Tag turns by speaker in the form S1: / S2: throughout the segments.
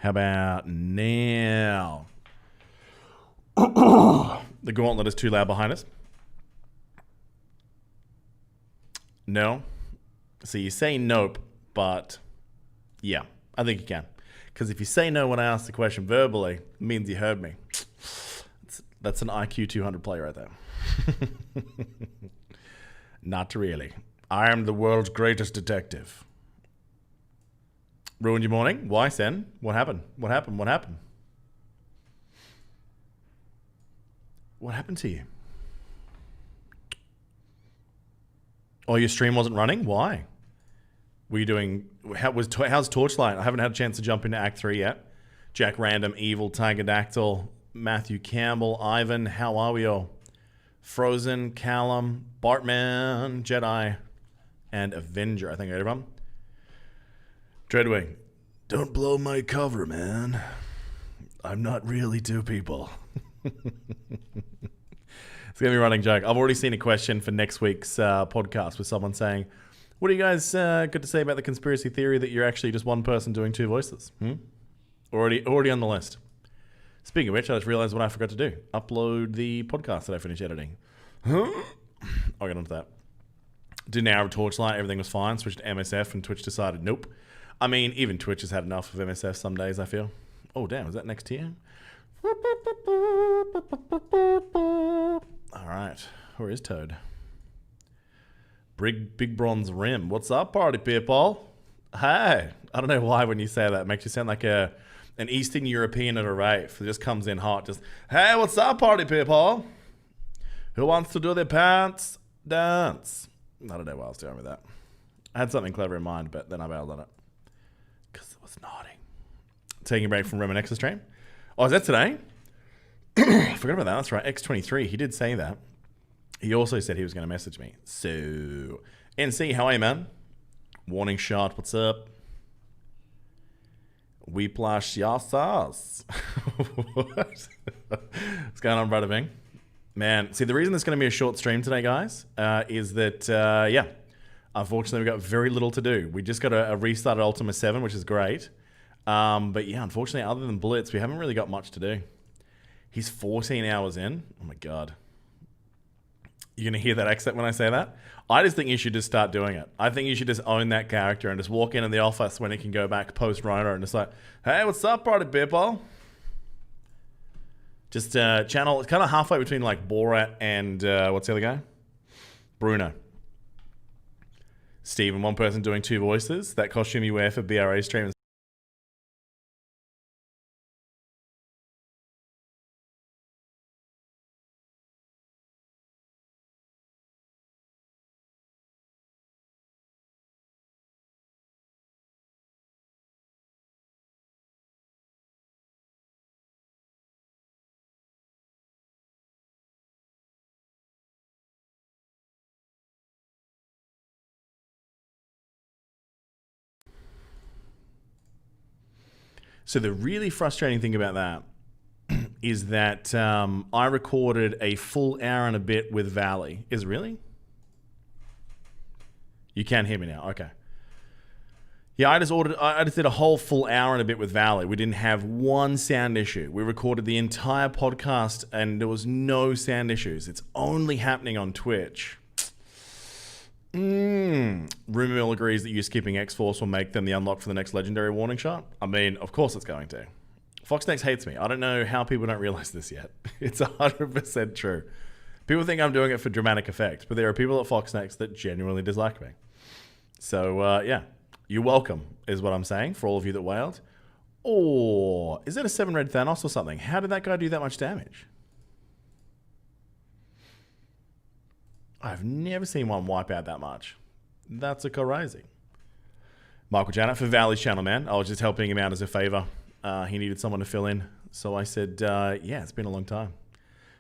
S1: How about now? The gauntlet is too loud behind us. No. So you say nope, but yeah, I think you can. Because if you say no when I ask the question verbally, it means you heard me. That's an IQ 200 play right there. Not really. I am the world's greatest detective. Ruined your morning? Why, Sen? What happened? What happened? What happened? What happened to you? Oh, your stream wasn't running? Why? Were you doing... How's Torchlight? I haven't had a chance to jump into Act 3 yet. Jack Random, Evil, Tiger Dactyl, Matthew Campbell, Ivan, how are we all? Frozen, Callum, Bartman, Jedi, and Avenger. I think I heard of him. Dreadwing. Don't blow my cover, man. I'm not really two people. It's going to be a running joke. I've already seen a question for next week's podcast with someone saying, what do you guys got to say about the conspiracy theory that you're actually just one person doing two voices? Already on the list. Speaking of which, I just realized what I forgot to do. Upload the podcast that I finished editing. I'll get onto that. Did an hour of Torchlight. Everything was fine. Switched to MSF and Twitch decided nope. I mean, even Twitch has had enough of MSF some days, I feel. Oh, damn. Is that next tier? All right. Where is Toad? Big bronze rim. What's up, party people? Hey. I don't know why when you say that. It makes you sound like an Eastern European at a rave. It just comes in hot. Just, hey, what's up, party people? Who wants to do their pants dance? I don't know why I was doing with that. I had something clever in mind, but then I bailed on it. Because it was naughty. Taking a break from Remonex's stream. Oh, is that today? I forgot about that. That's right. X23. He did say that. He also said he was going to message me. So, NC, how are you, man? Warning shot. What's up? Weeplash Yasas. What? What's going on, brother Bing? Man, see, the reason it's going to be a short stream today, guys, is that, yeah, unfortunately, we've got very little to do. We just got a restart at Ultima 7, which is great. But yeah, unfortunately, other than Blitz, we haven't really got much to do. He's 14 hours in. Oh my God. You're going to hear that accent when I say that? I just think you should just start doing it. I think you should just own that character and just walk in the office when he can go back post-Rona and just like, hey, what's up, party people? Just channel, it's kind of halfway between like Borat and what's the other guy? Bruno. Steven, one person doing two voices. That costume you wear for BRA stream is So the really frustrating thing about that is that I recorded a full hour and a bit with Valley. Is it really? You can hear me now. Okay. Yeah, I just did a whole full hour and a bit with Valley. We didn't have one sound issue. We recorded the entire podcast and there was no sound issues. It's only happening on Twitch. Rumor Mill agrees that you skipping X-Force will make them the unlock for the next legendary warning shot. I mean, of course it's going to. Foxnex hates me. I don't know how people don't realize this yet. It's 100% true. People think I'm doing it for dramatic effect, but there are people at Foxnex that genuinely dislike me. So, yeah. You're welcome, is what I'm saying, for all of you that wailed. Or, is that a 7-red Thanos or something? How did that guy do that much damage? I've never seen one wipe out that much. That's a crazy. Michael Janet for Valley's channel, man. I was just helping him out as a favor. He needed someone to fill in. So I said, yeah, it's been a long time.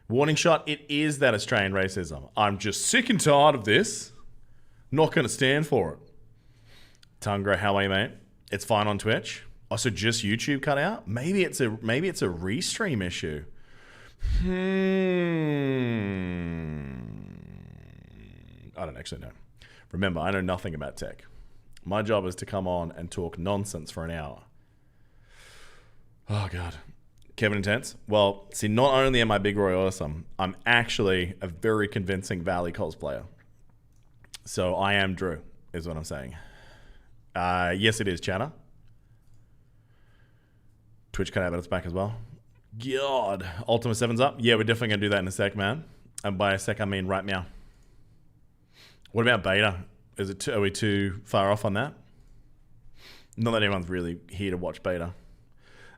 S1: Warning shot, it is that Australian racism. I'm just sick and tired of this. Not going to stand for it. Tungra, how are you, mate? It's fine on Twitch. Oh, so just YouTube cut out? Maybe it's a restream issue. I don't actually know. Remember, I know nothing about tech. My job is to come on and talk nonsense for an hour. Oh, God. Kevin Intense. Well, see, not only am I Big Roy Awesome, I'm actually a very convincing Valley cosplayer. So I am Drew, is what I'm saying. Yes, it is, chatter. Twitch cut out, but it's back as well. God. Ultima 7's up? Yeah, we're definitely going to do that in a sec, man. And by a sec, I mean right now. What about beta? Are we too far off on that? Not that anyone's really here to watch beta.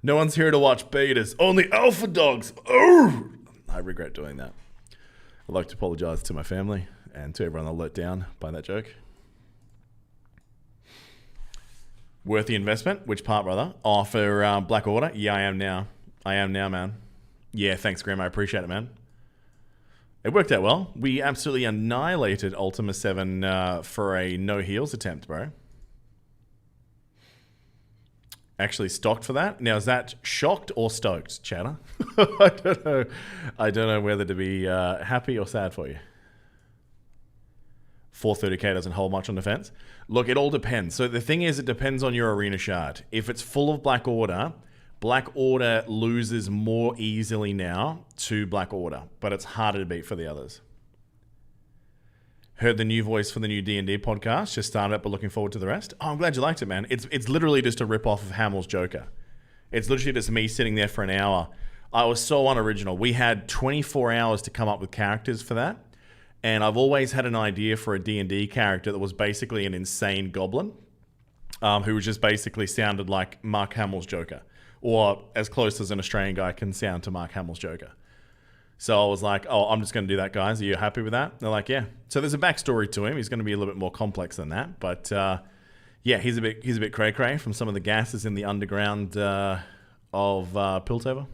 S1: No one's here to watch betas. Only alpha dogs. Oh! I regret doing that. I'd like to apologize to my family and to everyone that let down by that joke. Worth the investment? Which part, brother? Oh, for Black Order? Yeah, I am now. I am now, man. Yeah, thanks, Graham. I appreciate it, man. It worked out well. We absolutely annihilated Ultima 7 for a no heals attempt, bro. Actually stocked for that. Now, is that shocked or stoked, chatter? I don't know. I don't know whether to be happy or sad for you. 430k doesn't hold much on defense. Look, it all depends. So the thing is, it depends on your arena shard. If it's full of Black Order loses more easily now to Black Order, but it's harder to beat for the others. Heard the new voice for the new D&D podcast. Just started up, but looking forward to the rest. Oh, I'm glad you liked it, man. It's literally just a rip-off of Hamill's Joker. It's literally just me sitting there for an hour. I was so unoriginal. We had 24 hours to come up with characters for that. And I've always had an idea for a D&D character that was basically an insane goblin who was just basically sounded like Mark Hamill's Joker, or as close as an Australian guy can sound to Mark Hamill's Joker. So I was like, oh, I'm just going to do that, guys. Are you happy with that? They're like, yeah. So there's a backstory to him. He's going to be a little bit more complex than that. But yeah, he's a bit cray-cray from some of the gases in the underground of Piltover.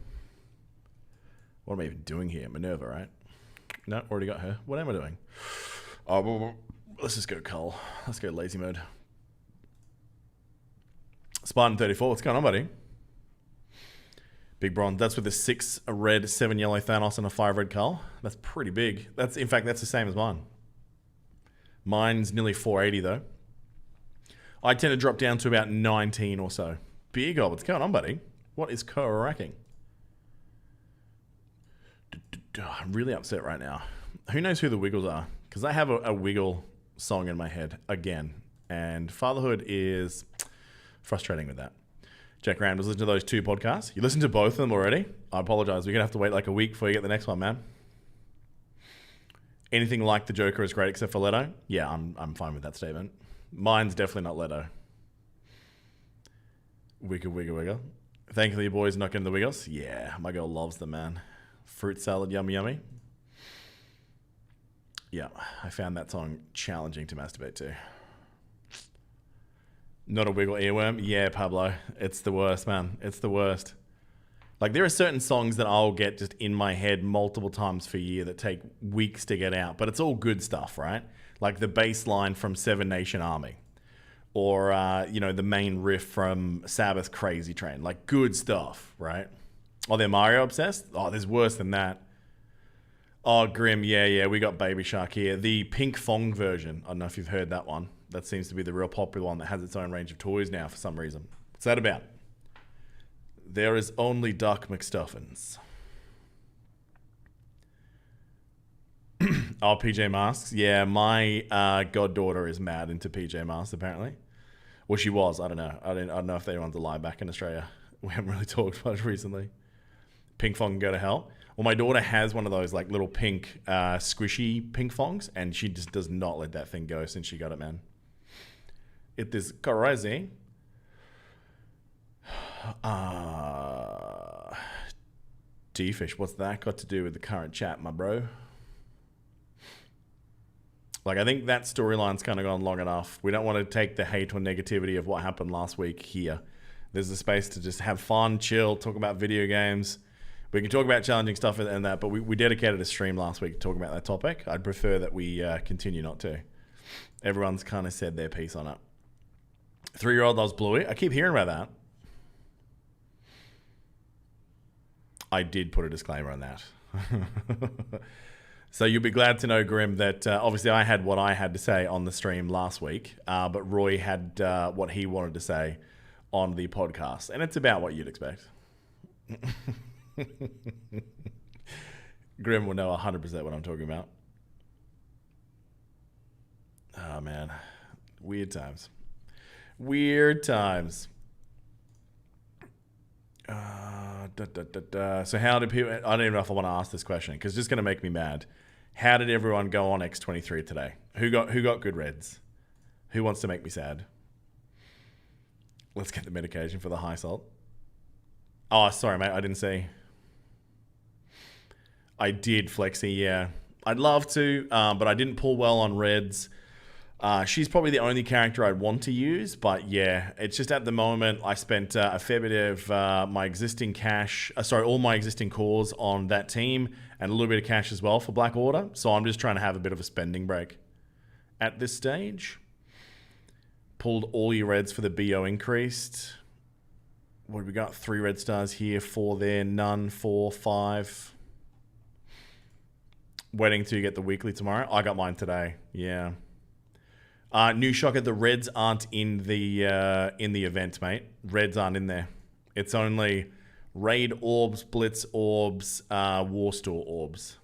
S1: What am I even doing here? Minerva, right? No, already got her. What am I doing? Oh, let's just go Cull. Let's go lazy mode. Spartan 34, what's going on, buddy? Big bronze. That's with a 6 red, 7 yellow Thanos and a 5 red Cull. That's pretty big. In fact, that's the same as mine. Mine's nearly 480 though. I tend to drop down to about 19 or so. Big old. What's going on, buddy? What is co-racking? I'm really upset right now. Who knows who the Wiggles are? Because I have a Wiggle song in my head again. And fatherhood is frustrating with that. Jack Rand was listening to those 2 podcasts. You listened to both of them already? I apologize. We're going to have to wait like a week before you get the next one, man. Anything like the Joker is great except for Leto? Yeah, I'm fine with that statement. Mine's definitely not Leto. Wiggle, wiggle, wiggle. Thankfully, your boys not getting the Wiggles. Yeah, my girl loves them, man. Fruit salad, yummy, yummy. Yeah, I found that song challenging to masturbate to. Not a Wiggle earworm? Yeah, Pablo. It's the worst, man. It's the worst. Like, there are certain songs that I'll get just in my head multiple times per year that take weeks to get out, but it's all good stuff, right? Like the bass line from Seven Nation Army. Or, the main riff from Sabbath Crazy Train. Like, good stuff, right? Oh, they're Mario obsessed? Oh, there's worse than that. Oh, Grim, yeah, we got Baby Shark here. The Pink Fong version. I don't know if you've heard that one. That seems to be the real popular one that has its own range of toys now for some reason. What's that about? There is only Doc McStuffins. Oh, PJ Masks. Yeah, my goddaughter is mad into PJ Masks, apparently. Well, she was. I don't know. I don't know if anyone's alive back in Australia. We haven't really talked much recently. Pink Fong can go to hell. Well, my daughter has one of those like little pink, squishy pink Fongs, and she just does not let that thing go since she got it, man. It is crazy. D-Fish, what's that got to do with the current chat, my bro? Like, I think that storyline's kind of gone long enough. We don't want to take the hate or negativity of what happened last week here. There's a space to just have fun, chill, talk about video games. We can talk about challenging stuff and that, but we dedicated a stream last week to talk about that topic. I'd prefer that we continue not to. Everyone's kind of said their piece on it. 3-year-old loves Bluey. I keep hearing about that. I did put a disclaimer on that. So you'll be glad to know, Grim, that obviously I had what I had to say on the stream last week, but Roy had what he wanted to say on the podcast. And it's about what you'd expect. Grim will know 100% what I'm talking about. Oh, man. Weird times. Weird times. So how did people... I don't even know if I want to ask this question because it's just going to make me mad. How did everyone go on X23 today? Who got good reds? Who wants to make me sad? Let's get the medication for the high salt. Oh, sorry, mate. I didn't see. I did, Flexi, yeah. I'd love to, but I didn't pull well on reds. She's probably the only character I'd want to use, but yeah, it's just at the moment I spent a fair bit of my existing cash, all my existing cores on that team, and a little bit of cash as well for Black Order, so I'm just trying to have a bit of a spending break at this stage. Pulled all your reds for the BO increased. What have we got? 3 red stars here, 4 there, none, 4, 5. Waiting to get the weekly tomorrow. I got mine today, yeah. New shocker, the reds aren't in the event, mate. Reds aren't in there. It's only raid orbs, blitz orbs, war store orbs.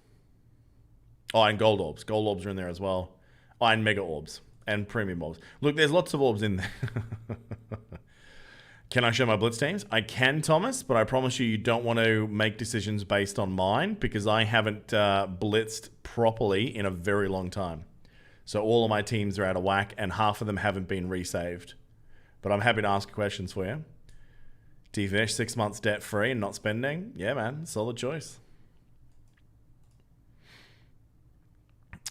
S1: Oh, and gold orbs. Gold orbs are in there as well. Oh, and mega orbs and premium orbs. Look, there's lots of orbs in there. Can I show my blitz teams? I can, Thomas, but I promise you don't want to make decisions based on mine because I haven't blitzed properly in a very long time. So all of my teams are out of whack and half of them haven't been resaved. But I'm happy to ask questions for you. T-Fish, 6 months debt free and not spending. Yeah, man, solid choice.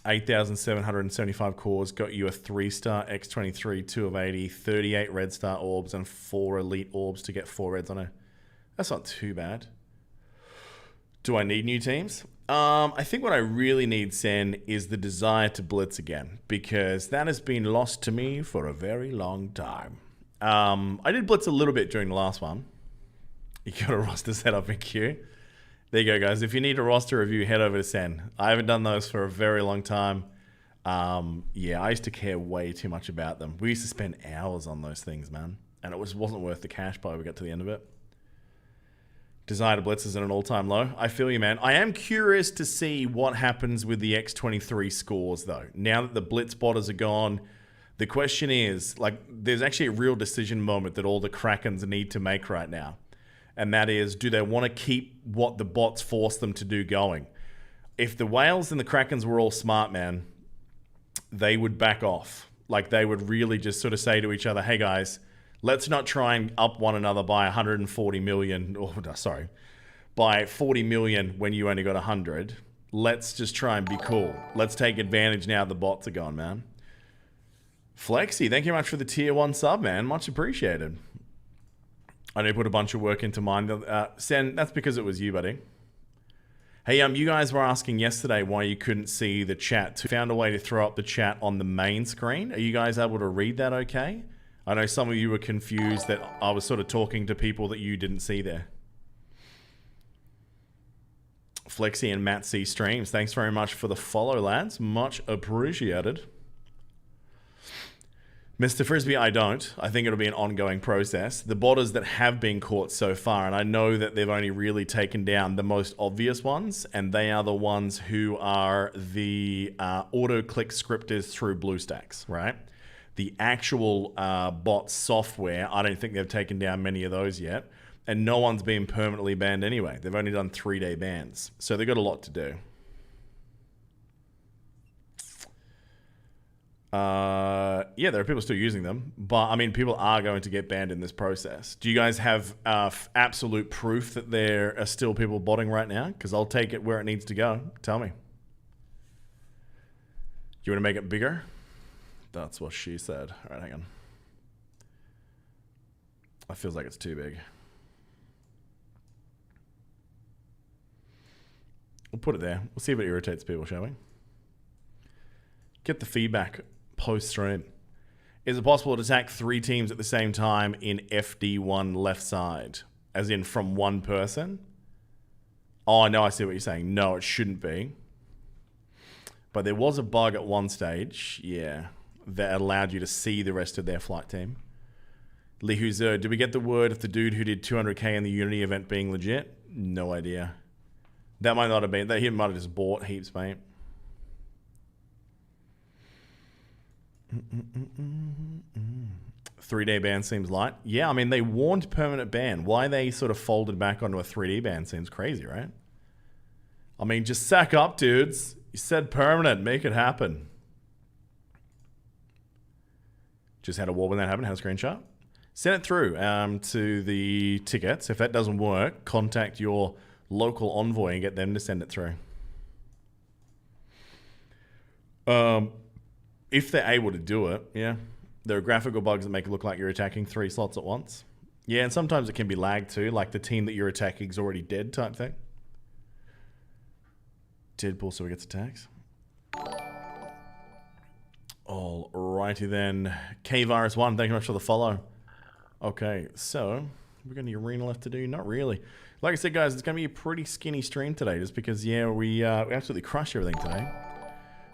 S1: 8,775 cores got you a 3-star X23, 2 of 80, 38 red star orbs, and 4 elite orbs to get 4 reds on it. That's not too bad. Do I need new teams? I think what I really need, Sen, is the desire to blitz again, because that has been lost to me for a very long time. I did blitz a little bit during the last one. You got a roster set up in queue. There you go, guys. If you need a roster review, head over to Sen. I haven't done those for a very long time. Yeah, I used to care way too much about them. We used to spend hours on those things, man. And it wasn't worth the cash by the time we got to the end of it. Desire to blitz is at an all-time low. I feel you, man. I am curious to see what happens with the X23 scores, though. Now that the blitz botters are gone, the question is, like, there's actually a real decision moment that all the Krakens need to make right now. And that is, do they want to keep what the bots force them to do going? If the whales and the Krakens were all smart, man, they would back off. Like, they would really just sort of say to each other, hey, guys, let's not try and up one another by 140 million, or sorry, by 40 million when you only got 100. Let's just try and be cool. Let's take advantage now the bots are gone, man. Flexi, thank you much for the tier 1 sub, man. Much appreciated. I need to put a bunch of work into mine. Sen, that's because it was you, buddy. Hey, you guys were asking yesterday why you couldn't see the chat. Found a way to throw up the chat on the main screen. Are you guys able to read that okay? I know some of you were confused that I was sort of talking to people that you didn't see there. Flexi and Matt C streams. Thanks very much for the follow, lads. Much appreciated. Mr. Frisbee, I don't. I think it'll be an ongoing process. The botters that have been caught so far, and I know that they've only really taken down the most obvious ones, and they are the ones who are the auto-click scripters through BlueStacks, right? The actual bot software, I don't think they've taken down many of those yet. And no one's been permanently banned anyway. They've only done 3-day bans. So they've got a lot to do. Yeah, there are people still using them. But, I mean, people are going to get banned in this process. Do you guys have absolute proof that there are still people botting right now? Because I'll take it where it needs to go. Tell me. You want to make it bigger? That's what she said. All right, hang on. That feels like it's too big. We'll put it there. We'll see if it irritates people, shall we? Get the feedback post-stream. Is it possible to attack 3 teams at the same time in FD1 left side? As in from one person? Oh, no, I see what you're saying. No, it shouldn't be. But there was a bug at one stage, yeah, that allowed you to see the rest of their flight team. Lee Huzo, did we get the word of the dude who did 200k in the Unity event being legit? No idea. That might not have been. He might have just bought heaps, mate. 3D ban seems light. Yeah, I mean, they warned permanent ban. Why they sort of folded back onto a 3D ban seems crazy, right? I mean, just sack up, dudes. You said permanent. Make it happen. Just had a war when that happened. Had a screenshot. Send it through to the tickets. If that doesn't work, contact your local envoy and get them to send it through. If they're able to do it, yeah. There are graphical bugs that make it look like you're attacking 3 slots at once. Yeah, and sometimes it can be lag too, like the team that you're attacking is already dead type thing. Deadpool so he gets attacks. Alrighty then. K-Virus1, thank you much for the follow. Okay, so we've got any arena left to do? Not really. Like I said, guys, it's going to be a pretty skinny stream today just because, yeah, we absolutely crushed everything today.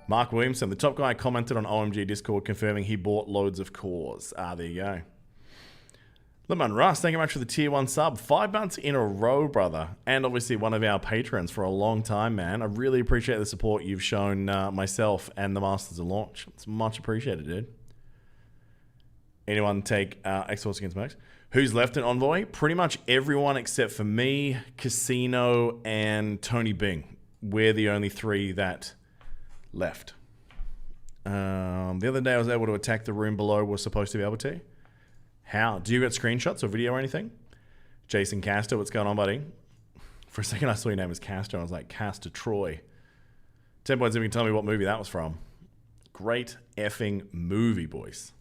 S1: Mark Williamson, the top guy, commented on OMG Discord confirming he bought loads of cores. There you go. Lemon Russ, thank you much for the tier 1 sub. 5 months in a row, brother. And obviously one of our patrons for a long time, man. I really appreciate the support you've shown myself and the Masters of Launch. It's much appreciated, dude. Anyone take X-Force against Max? Who's left in Envoy? Pretty much everyone except for me, Casino, and Tony Bing. We're the only 3 that left. The other day I was able to attack the room below. Was supposed to be able to. How? Do you get screenshots or video or anything? Jason Castor, what's going on, buddy? For a second I saw your name as Castor and I was like, Castor Troy. 10 points if you can tell me what movie that was from. Great effing movie, boys.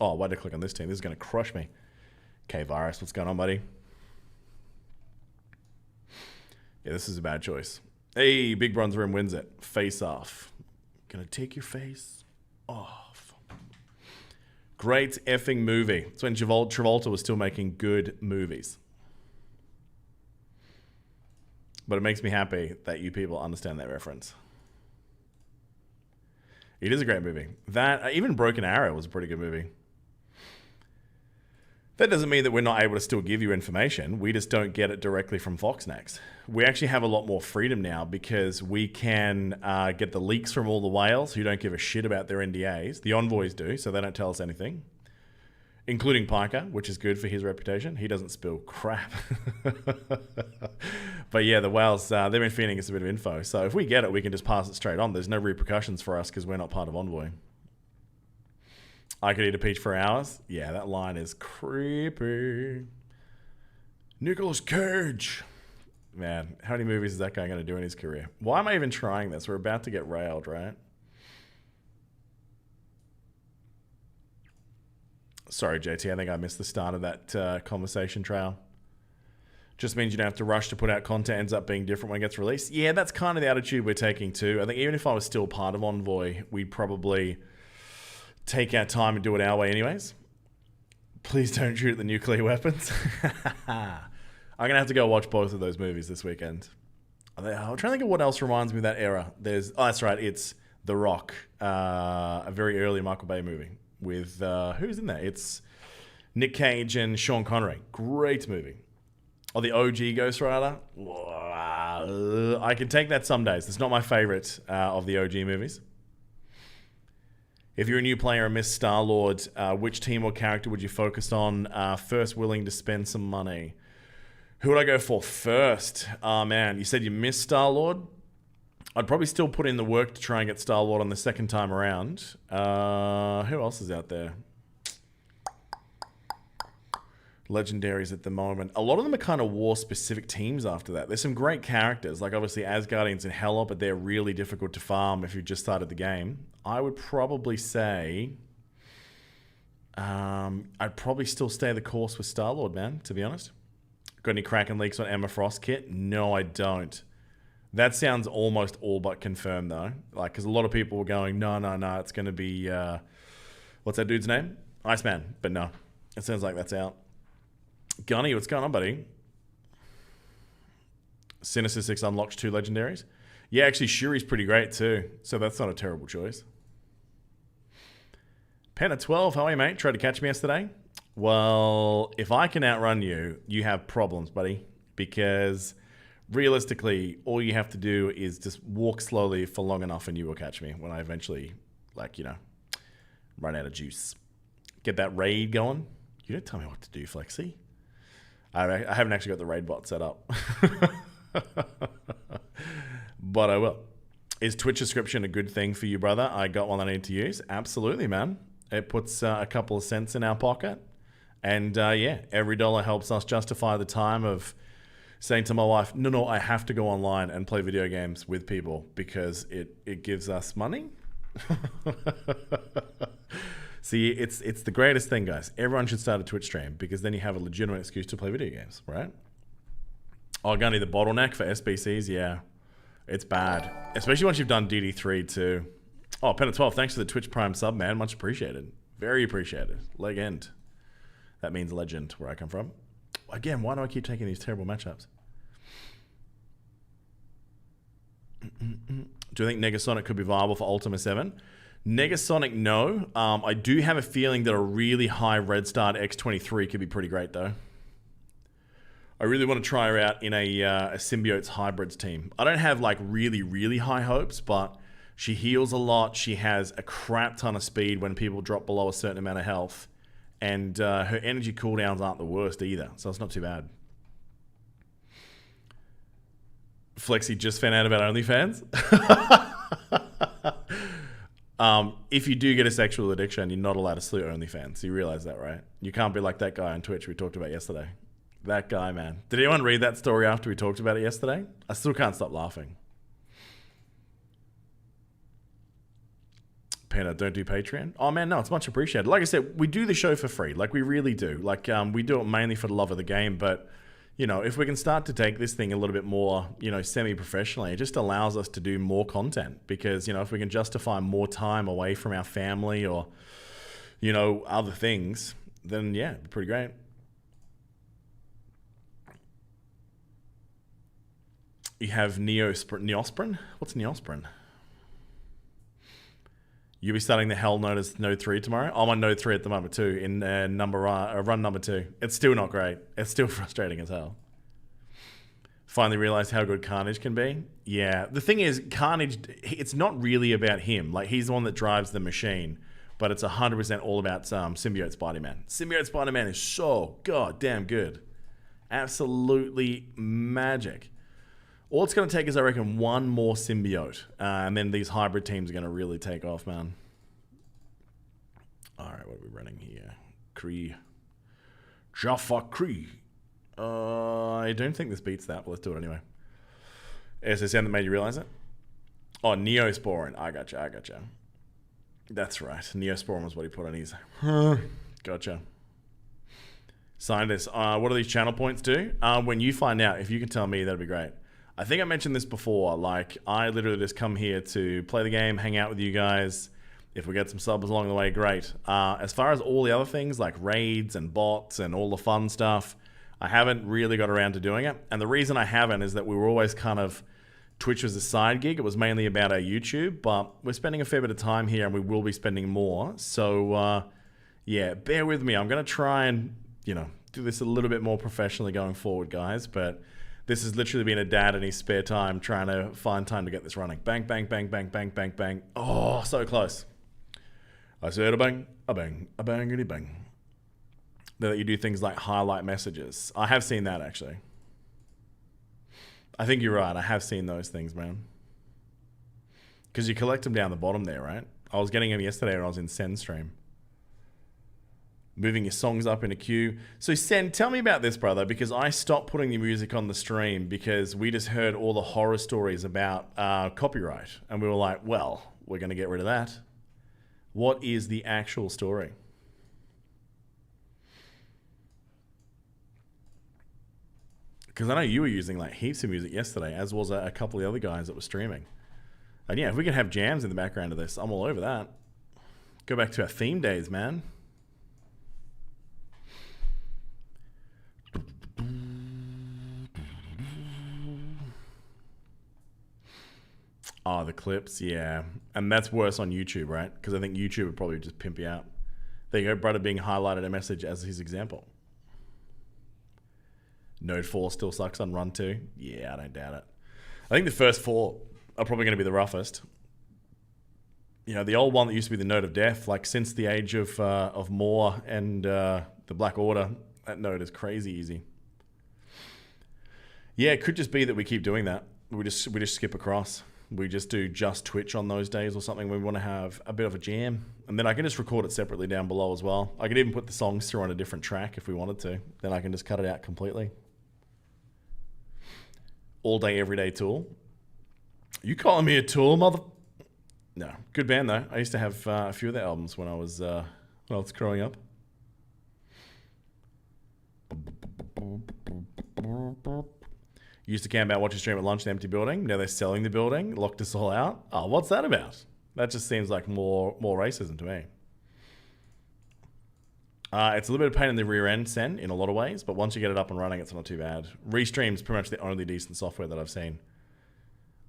S1: Oh, why did I click on this team? This is going to crush me. K-Virus, what's going on, buddy? Yeah, this is a bad choice. Hey, Big Bronze Room wins it. Face off. Gonna take your face off. Great effing movie. It's when Travolta was still making good movies. But it makes me happy that you people understand that reference. It is a great movie. That even Broken Arrow was a pretty good movie. That doesn't mean that we're not able to still give you information. We just don't get it directly from Fox Next. We actually have a lot more freedom now because we can get the leaks from all the whales who don't give a shit about their NDAs. The envoys do, so they don't tell us anything. Including Piker, which is good for his reputation. He doesn't spill crap. But yeah, the whales, they've been feeding us a bit of info. So if we get it, we can just pass it straight on. There's no repercussions for us because we're not part of Envoy. I could eat a peach for hours. Yeah, that line is creepy. Nicolas Cage. Man, how many movies is that guy going to do in his career? Why am I even trying this? We're about to get railed, right? Sorry, JT. I think I missed the start of that conversation trail. Just means you don't have to rush to put out content. Ends up being different when it gets released. Yeah, that's kind of the attitude we're taking too. I think even if I was still part of Envoy, we'd probably take our time and do it our way anyways. Please don't shoot the nuclear weapons. I'm going to have to go watch both of those movies this weekend. I'm trying to think of what else reminds me of that era. Oh, that's right. It's The Rock, a very early Michael Bay movie with, who's in there? It's Nick Cage and Sean Connery. Great movie. Oh, the OG Ghost Rider. I can take that some days. It's not my favorite of the OG movies. If you're a new player and miss Star-Lord, which team or character would you focus on first willing to spend some money? Who would I go for first? Oh, man. You said you missed Star-Lord? I'd probably still put in the work to try and get Star-Lord on the second time around. Who else is out there? Legendaries at the moment. A lot of them are kind of war-specific teams after that. There's some great characters, like obviously Asgardians and Hela, but they're really difficult to farm if you've just started the game. I would probably say... I'd probably still stay the course with Star-Lord, man, to be honest. Got any Kraken leaks on Emma Frost kit? No, I don't. That sounds almost all but confirmed, though. Like, because a lot of people were going, no, it's going to be... what's that dude's name? Iceman. But no, it sounds like that's out. Gunny, what's going on, buddy? Sinister 6 unlocks 2 legendaries. Yeah, actually, Shuri's pretty great too, so that's not a terrible choice. Pen at 12, how are you, mate? Tried to catch me yesterday. Well, if I can outrun you, you have problems, buddy. Because realistically, all you have to do is just walk slowly for long enough and you will catch me when I eventually, run out of juice. Get that raid going. You don't tell me what to do, Flexi. I haven't actually got the raid bot set up. But I will. Is Twitch subscription a good thing for you, brother? I got one I need to use. Absolutely, man. It puts a couple of cents in our pocket. And every dollar helps us justify the time of saying to my wife, no, I have to go online and play video games with people because it gives us money. See, it's the greatest thing, guys. Everyone should start a Twitch stream because then you have a legitimate excuse to play video games, right? Oh, gonna need the bottleneck for SBCs? Yeah, it's bad. Especially once you've done DD3 too. Oh, Pena12, thanks for the Twitch Prime sub, man. Much appreciated. Very appreciated. Legend. That means legend where I come from. Again, why do I keep taking these terrible matchups? Do you think Negasonic could be viable for Ultima 7? Negasonic, no. I do have a feeling that a really high Red Star X23 could be pretty great, though. I really want to try her out in a Symbiotes Hybrids team. I don't have, really, really high hopes, but she heals a lot. She has a crap ton of speed when people drop below a certain amount of health. And her energy cooldowns aren't the worst either, so it's not too bad. Flexi just found out about OnlyFans. If you do get a sexual addiction, you're not allowed to salute OnlyFans. You realize that, right? You can't be like that guy on Twitch we talked about yesterday. That guy, man. Did anyone read that story after we talked about it yesterday? I still can't stop laughing. Pena, don't do Patreon? Oh man, no, it's much appreciated. Like I said, we do the show for free. We really do. We do it mainly for the love of the game, but if we can start to take this thing a little bit more, semi-professionally, it just allows us to do more content because, if we can justify more time away from our family or, other things, then yeah, it'd be pretty great. You have Neosprin? What's Neosprin? You'll be starting the Hell Node 3 tomorrow. I'm on Node 3 at the moment too, in run number 2. It's still not great. It's still frustrating as hell. Finally realized how good Carnage can be. Yeah, the thing is, Carnage, it's not really about him. He's the one that drives the machine, but it's 100% all about Symbiote Spider-Man. Symbiote Spider-Man is so goddamn good. Absolutely magic. All it's going to take is, I reckon, one more symbiote. And then these hybrid teams are going to really take off, man. All right, what are we running here? Kree. Jaffa Kree. I don't think this beats that, but let's do it anyway. Is the sound that made you realize it? Oh, Neosporin. I gotcha. That's right. Neosporin was what he put on his... Gotcha. Scientists, what do these channel points do? When you find out, if you can tell me, that'd be great. I think I mentioned this before. I literally just come here to play the game, hang out with you guys. If we get some subs along the way, great. As far as all the other things like raids and bots and all the fun stuff, I haven't really got around to doing it. And the reason I haven't is that we were always kind of... Twitch was a side gig. It was mainly about our YouTube, but we're spending a fair bit of time here and we will be spending more. So, yeah, bear with me. I'm going to try and, do this a little bit more professionally going forward, guys. But this has literally been a dad in his spare time trying to find time to get this running. Bang, bang, bang, bang, bang, bang, bang. Oh, so close. I said a bang, a bang, a bangity bang. That you do things like highlight messages. I have seen that, actually. I think you're right. I have seen those things, man. Because you collect them down the bottom there, right? I was getting them yesterday when I was in Sen's stream. Moving your songs up in a queue. So Sen, tell me about this, brother, because I stopped putting the music on the stream because we just heard all the horror stories about copyright. And we were like, well, we're going to get rid of that. What is the actual story? Because I know you were using heaps of music yesterday, as was a couple of the other guys that were streaming. And yeah, if we can have jams in the background of this, I'm all over that. Go back to our theme days, man. Oh, the clips, yeah. And that's worse on YouTube, right? Because I think YouTube would probably just pimp you out. There you go, brother being highlighted a message as his example. Node 4 still sucks on Run 2. Yeah, I don't doubt it. I think the first 4 are probably going to be the roughest. You know, the old one that used to be the Node of Death, like since the age of Moore and the Black Order, that node is crazy easy. Yeah, it could just be that we keep doing that. We just skip across. We just do just Twitch on those days or something. We want to have a bit of a jam. And then I can just record it separately down below as well. I could even put the songs through on a different track if we wanted to. Then I can just cut it out completely. All day, everyday Tool. You calling me a tool, mother? No, good band though. I used to have a few of their albums when I was growing up. Used to camp out, watch a stream at lunch in an empty building. Now they're selling the building, locked us all out. Oh, what's that about? That just seems like more racism to me. It's a little bit of pain in the rear end, Sen, in a lot of ways, but once you get it up and running, it's not too bad. Restream's pretty much the only decent software that I've seen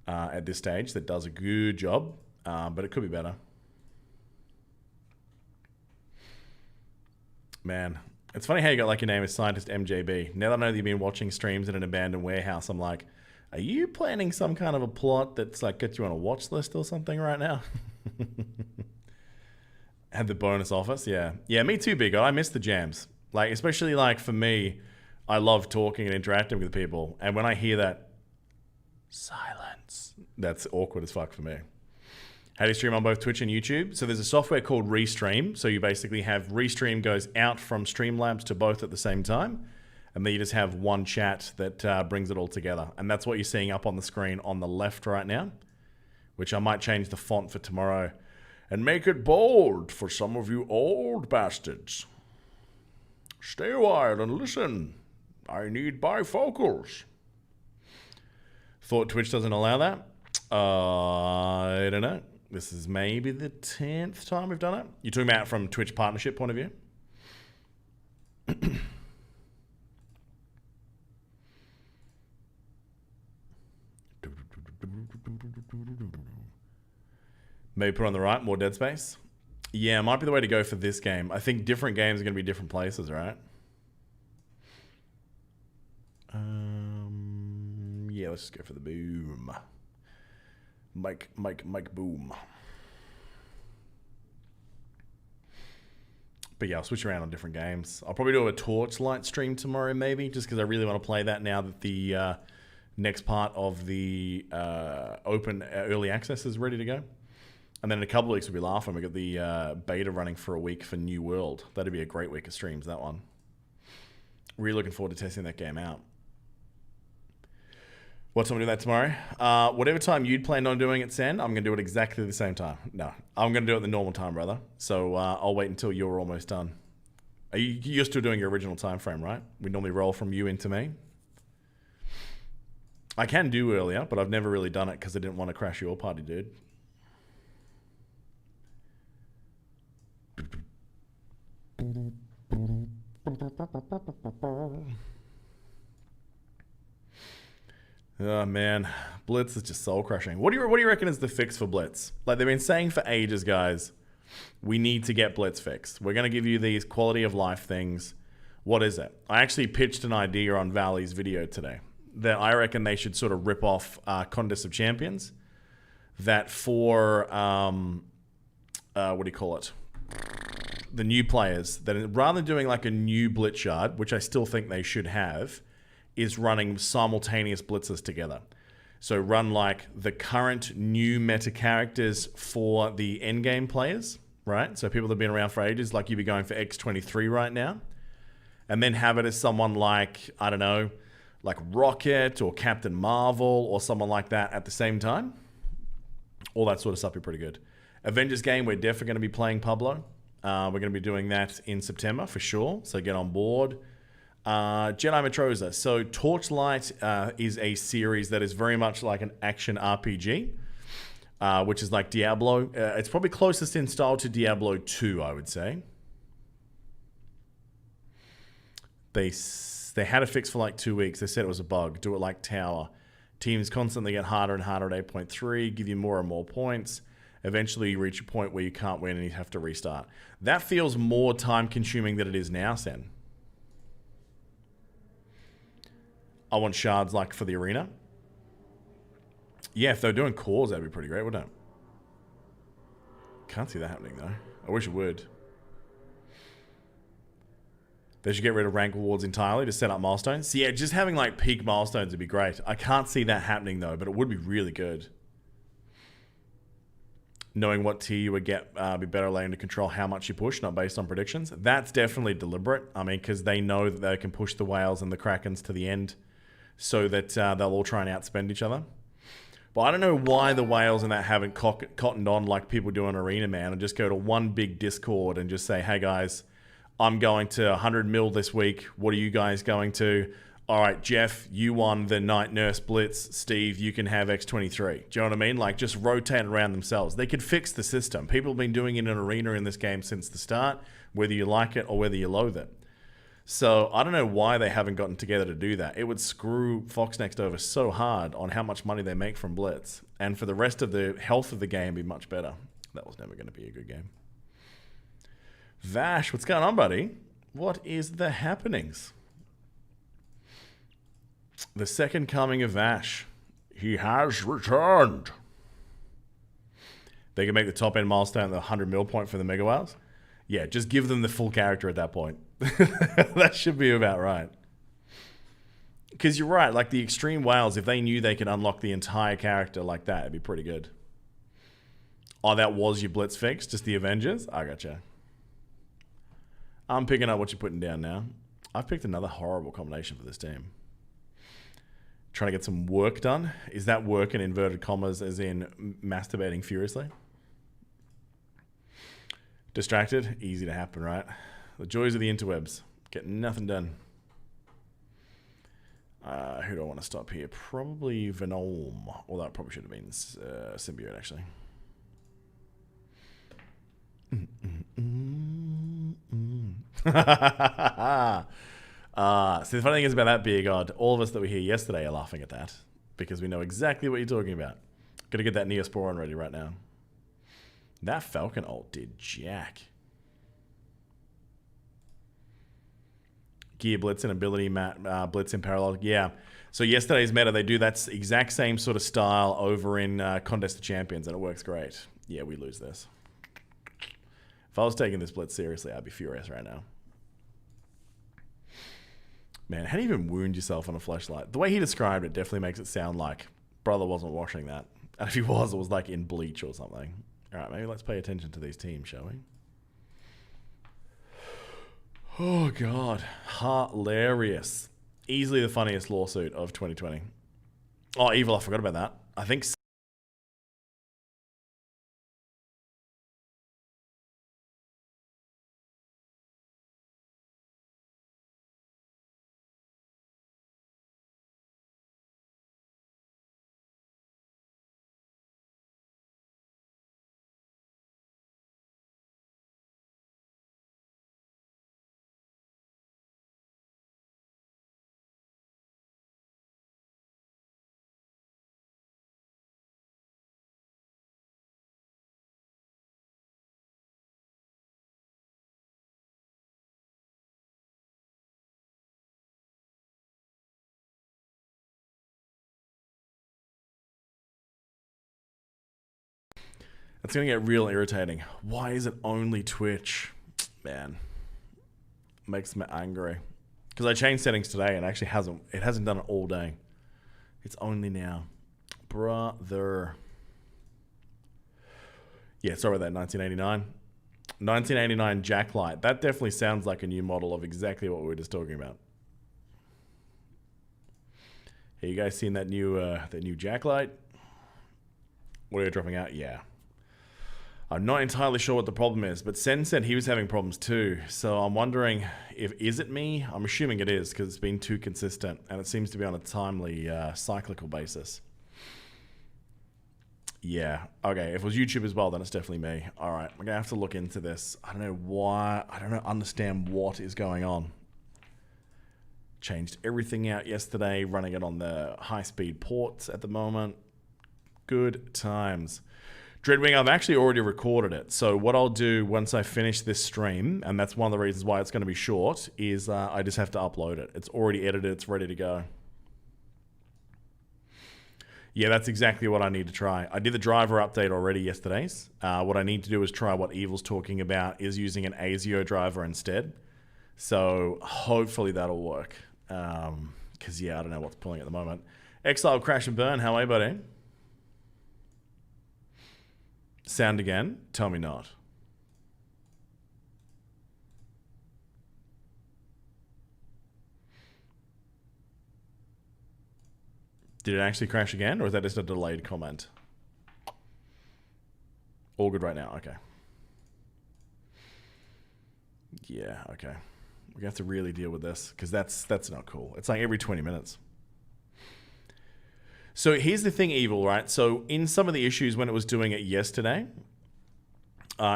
S1: at this stage that does a good job, but it could be better. Man, it's funny how you got like your name is Scientist MJB. Now that I know that you've been watching streams in an abandoned warehouse, I'm like, are you planning some kind of a plot that's like gets you on a watch list or something right now? Had the bonus office, yeah. Yeah, me too, Big O. I miss the jams. Like, especially like for me, I love talking and interacting with people. And when I hear that silence, that's awkward as fuck for me. How do you stream on both Twitch and YouTube? So there's a software called Restream. So you basically have Restream goes out from Streamlabs to both at the same time. And then you just have one chat that brings it all together. And that's what you're seeing up on the screen on the left right now, which I might change the font for tomorrow and make it bold for some of you old bastards. Stay a while and listen. I need bifocals. Thought Twitch doesn't allow that? I don't know. This is maybe the 10th time we've done it. You're talking about from Twitch partnership point of view? Maybe put on the right, more Dead Space. Yeah, it might be the way to go for this game. I think different games are going to be different places, right? Yeah, let's just go for the boom. Mike, boom. But yeah, I'll switch around on different games. I'll probably do a Torchlight stream tomorrow, maybe, just because I really want to play that now that the next part of the open early access is ready to go. And then in a couple of weeks we'll be laughing. We got the beta running for a week for New World. That'd be a great week of streams, that one. Really looking forward to testing that game out. What time we do that tomorrow? Whatever time you'd planned on doing it, Sen, I'm going to do it exactly the same time. No, I'm going to do it the normal time, brother. So I'll wait until you're almost done. You're still doing your original time frame, right? We normally roll from you into me. I can do earlier, but I've never really done it because I didn't want to crash your party, dude. Oh man, Blitz is just soul crushing. What do you reckon is the fix for Blitz? Like they've been saying for ages, guys, we need to get Blitz fixed. We're going to give you these quality of life things. What is it? I actually pitched an idea on Valley's video today that I reckon they should sort of rip off Contest of Champions. That for what do you call it? The new players, that rather than doing like a new Blitz shard, which I still think they should have, is running simultaneous blitzes together. So run like the current new meta characters for the endgame players, right? So people that have been around for ages, like you'd be going for X23 right now. And then have it as someone like, I don't know, like Rocket or Captain Marvel or someone like that at the same time. All that sort of stuff would be pretty good. Avengers game, we're definitely going to be playing Pablo. We're going to be doing that in September for sure. So get on board. Jedi Matroza. So Torchlight is a series that is very much like an action RPG, which is like Diablo. It's probably closest in style to Diablo 2, I would say. They had a fix for like 2 weeks. They said it was a bug. Do it like Tower. Teams constantly get harder and harder at 8.3, give you more and more points. Eventually you reach a point where you can't win and you have to restart. That feels more time consuming than it is now, Sen. I want shards like for the arena. Yeah, if they're doing cores, that'd be pretty great, wouldn't it? Can't see that happening though. I wish it would. They should get rid of rank rewards entirely to set up milestones. So yeah, just having like peak milestones would be great. I can't see that happening though, but it would be really good. Knowing what tier you would get, be better allowing to control how much you push, not based on predictions. That's definitely deliberate. I mean, because they know that they can push the whales and the krakens to the end so that they'll all try and outspend each other. But I don't know why the whales and that haven't cottoned on like people do on Arena, man, and just go to one big Discord and just say, hey guys, I'm going to 100 mil this week. What are you guys going to? All right, Jeff, you won the Night Nurse Blitz. Steve, you can have X23. Do you know what I mean? Like, just rotate around themselves. They could fix the system. People have been doing it in Arena in this game since the start, whether you like it or whether you loathe it. So I don't know why they haven't gotten together to do that. It would screw Foxnext over so hard on how much money they make from Blitz. And for the rest of the health of the game, be much better. That was never going to be a good game. Vash, what's going on, buddy? What is the happenings? The second coming of Vash. He has returned. They can make the top end milestone the 100 mil point for the Mega Whales. Yeah, just give them the full character at that point. That should be about right. Because you're right, like the Extreme Whales, if they knew they could unlock the entire character like that, it'd be pretty good. Oh, that was your Blitz fix? Just the Avengers? I gotcha. I'm picking up what you're putting down now. I've picked another horrible combination for this team. Trying to get some work done. Is that work in inverted commas as in masturbating furiously? Distracted? Easy to happen, right? The joys of the interwebs. Getting nothing done. Who do I want to stop here? Probably Venom. Although it probably should have been Symbiote, actually. See, the funny thing is about that, Beer God, all of us that were here yesterday are laughing at that because we know exactly what you're talking about. Gotta get that Neosporin ready right now. That Falcon ult did jack. Gear Blitz and ability Blitz in parallel. Yeah. So yesterday's meta, they do that exact same sort of style over in Contest of Champions, and it works great. Yeah, we lose this. If I was taking this Blitz seriously, I'd be furious right now. Man, how do you even wound yourself on a flashlight? The way he described it definitely makes it sound like brother wasn't washing that. And if he was, it was like in bleach or something. All right, maybe let's pay attention to these teams, shall we? Oh, God. Hilarious. Easily the funniest lawsuit of 2020. Oh, Evil, I forgot about that. I think... It's going to get real irritating. Why is it only Twitch? Man. Makes me angry. Because I changed settings today and it hasn't done it all day. It's only now. Brother. Yeah, sorry about that, 1989. 1989 Jacklight. That definitely sounds like a new model of exactly what we were just talking about. Hey, you guys seen that new Jacklight? What are you dropping out? Yeah. I'm not entirely sure what the problem is, but Sen said he was having problems too. So I'm wondering is it me? I'm assuming it is because it's been too consistent and it seems to be on a timely cyclical basis. Yeah. Okay. If it was YouTube as well, then it's definitely me. All right. We're going to have to look into this. I don't know why. I don't understand what is going on. Changed everything out yesterday, running it on the high-speed ports at the moment. Good times. Dreadwing, I've actually already recorded it. So what I'll do once I finish this stream, and that's one of the reasons why it's going to be short, is I just have to upload it. It's already edited. It's ready to go. Yeah, that's exactly what I need to try. I did the driver update already yesterday's. What I need to do is try what Evil's talking about, is using an ASIO driver instead. So hopefully that'll work. Because, yeah, I don't know what's pulling at the moment. Exile, Crash and Burn, how are you, buddy? Sound again? Tell me not. Did it actually crash again, or is that just a delayed comment? All good right now, okay. Yeah, okay. We have to really deal with this, because that's not cool. It's like every 20 minutes. So here's the thing, Evil, right? So in some of the issues when it was doing it yesterday,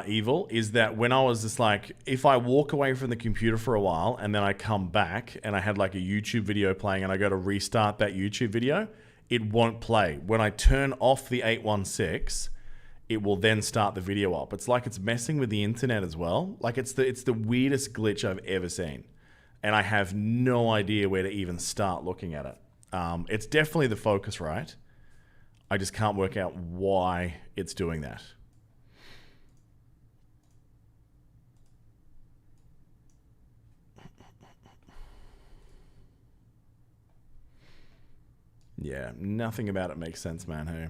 S1: Evil, is that when I was just like, if I walk away from the computer for a while and then I come back and I had like a YouTube video playing and I go to restart that YouTube video, it won't play. When I turn off the 816, it will then start the video up. It's like it's messing with the internet as well. Like it's the weirdest glitch I've ever seen. And I have no idea where to even start looking at it. It's definitely the focus, right? I just can't work out why it's doing that. Yeah, nothing about it makes sense, man, hey?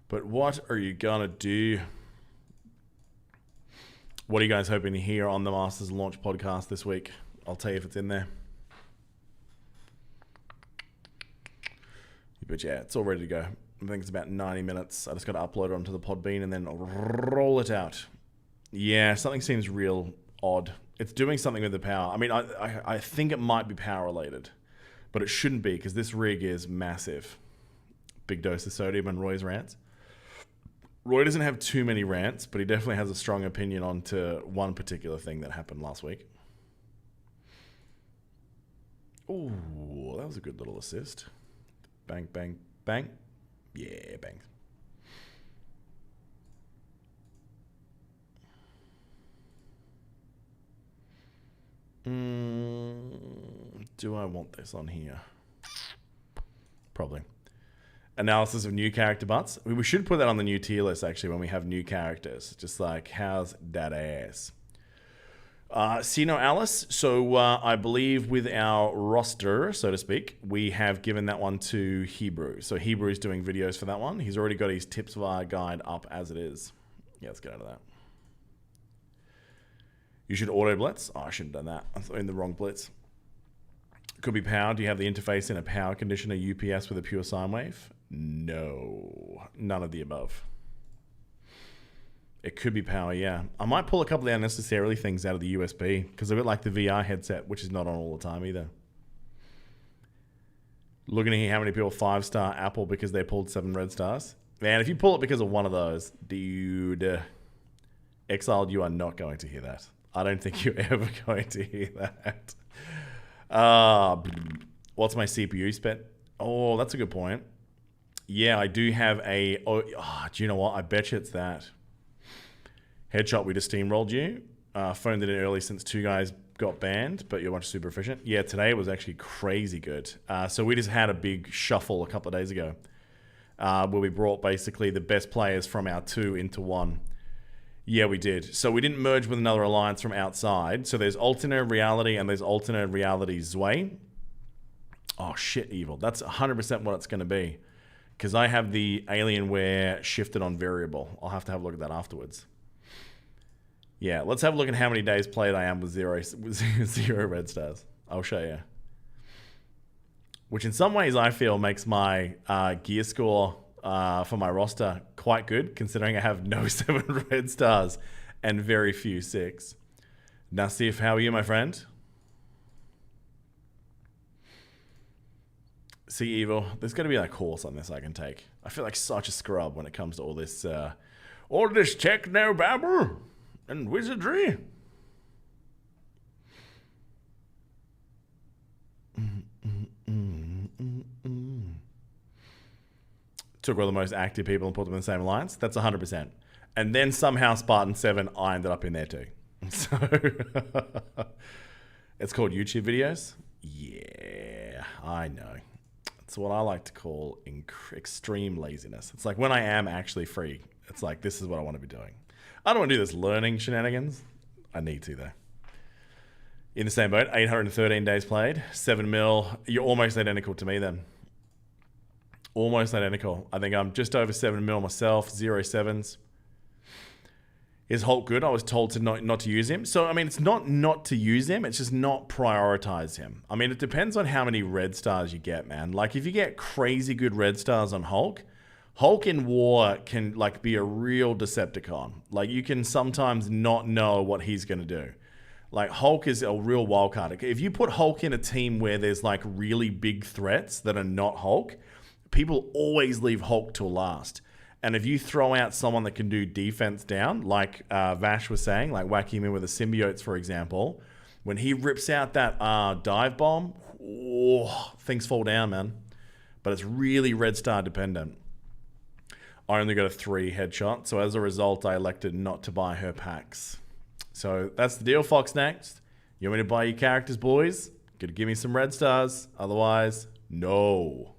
S1: But what are you gonna do? What are you guys hoping to hear on the Masters Launch podcast this week? I'll tell you if it's in there. But yeah, it's all ready to go. I think it's about 90 minutes. I just got to upload it onto the Podbean and then roll it out. Yeah, something seems real odd. It's doing something with the power. I mean, I think it might be power related, but it shouldn't be because this rig is massive. Big dose of sodium and Roy's rants. Roy doesn't have too many rants, but he definitely has a strong opinion on to one particular thing that happened last week. Ooh, that was a good little assist. Bang, bang, bang. Yeah, bang. Do I want this on here? Probably. Analysis of new character butts. We should put that on the new tier list, actually, when we have new characters. Just like, how's that ass? Sino Alice. So I believe with our roster, so to speak, we have given that one to Hebrew. So Hebrew is doing videos for that one. He's already got his tips via guide up as it is. Yeah, let's get out of that. You should auto blitz. Oh, I shouldn't have done that. I'm in the wrong blitz. Could be power. Do you have the interface in a power conditioner UPS with a pure sine wave? No, none of the above. It could be power, yeah. I might pull a couple of unnecessarily things out of the USB because I've got like the VR headset, which is not on all the time either. Looking at here how many people 5-star Apple because they pulled 7 red stars. Man, if you pull it because of one of those, dude, Exiled, you are not going to hear that. I don't think you're ever going to hear that. What's my CPU spec? Oh, that's a good point. Yeah, I do have a... do you know what? I bet you it's that. Headshot, we just steamrolled you. Phoned it in early since 2 guys got banned, but you're much super efficient. Yeah, today was actually crazy good. So we just had a big shuffle a couple of days ago where we brought basically the best players from our 2 into 1. Yeah, we did. So we didn't merge with another alliance from outside. So there's Alternate Reality and there's Alternate Reality Zwei. Oh, shit, Evil. That's 100% what it's going to be. Because I have the Alienware shifted on variable. I'll have to have a look at that afterwards. Yeah, let's have a look at how many days played I am with zero red stars. I'll show you. Which in some ways I feel makes my gear score for my roster quite good, considering I have no 7 red stars and very few 6. Nassif, how are you, my friend? See, Evil, there's got to be a course on this I can take. I feel like such a scrub when it comes to all this techno babble and wizardry. took all the most active people and put them in the same alliance. That's 100%. And then somehow Spartan 7, I ended up in there too. So it's called YouTube videos. Yeah, I know. It's what I like to call extreme laziness. It's like when I am actually free, it's like, this is what I want to be doing. I don't want to do this learning shenanigans. I need to, though. In the same boat, 813 days played, 7 mil. You're almost identical to me then. Almost identical. I think I'm just over 7 mil myself, 0.7s. Is Hulk good? I was told to not to use him. So, I mean, it's not to use him. It's just not prioritize him. I mean, it depends on how many red stars you get, man. Like, if you get crazy good red stars on Hulk, Hulk in war can, like, be a real Decepticon. Like, you can sometimes not know what he's going to do. Like, Hulk is a real wild card. If you put Hulk in a team where there's, like, really big threats that are not Hulk, people always leave Hulk till last. And if you throw out someone that can do defense down, like Vash was saying, like whacking him in with the symbiotes, for example, when he rips out that dive bomb, things fall down, man. But it's really red star dependent. I only got a 3 headshot, so as a result, I elected not to buy her packs. So that's the deal, Fox Next. You want me to buy your characters, boys? Gotta give me some red stars. Otherwise, no.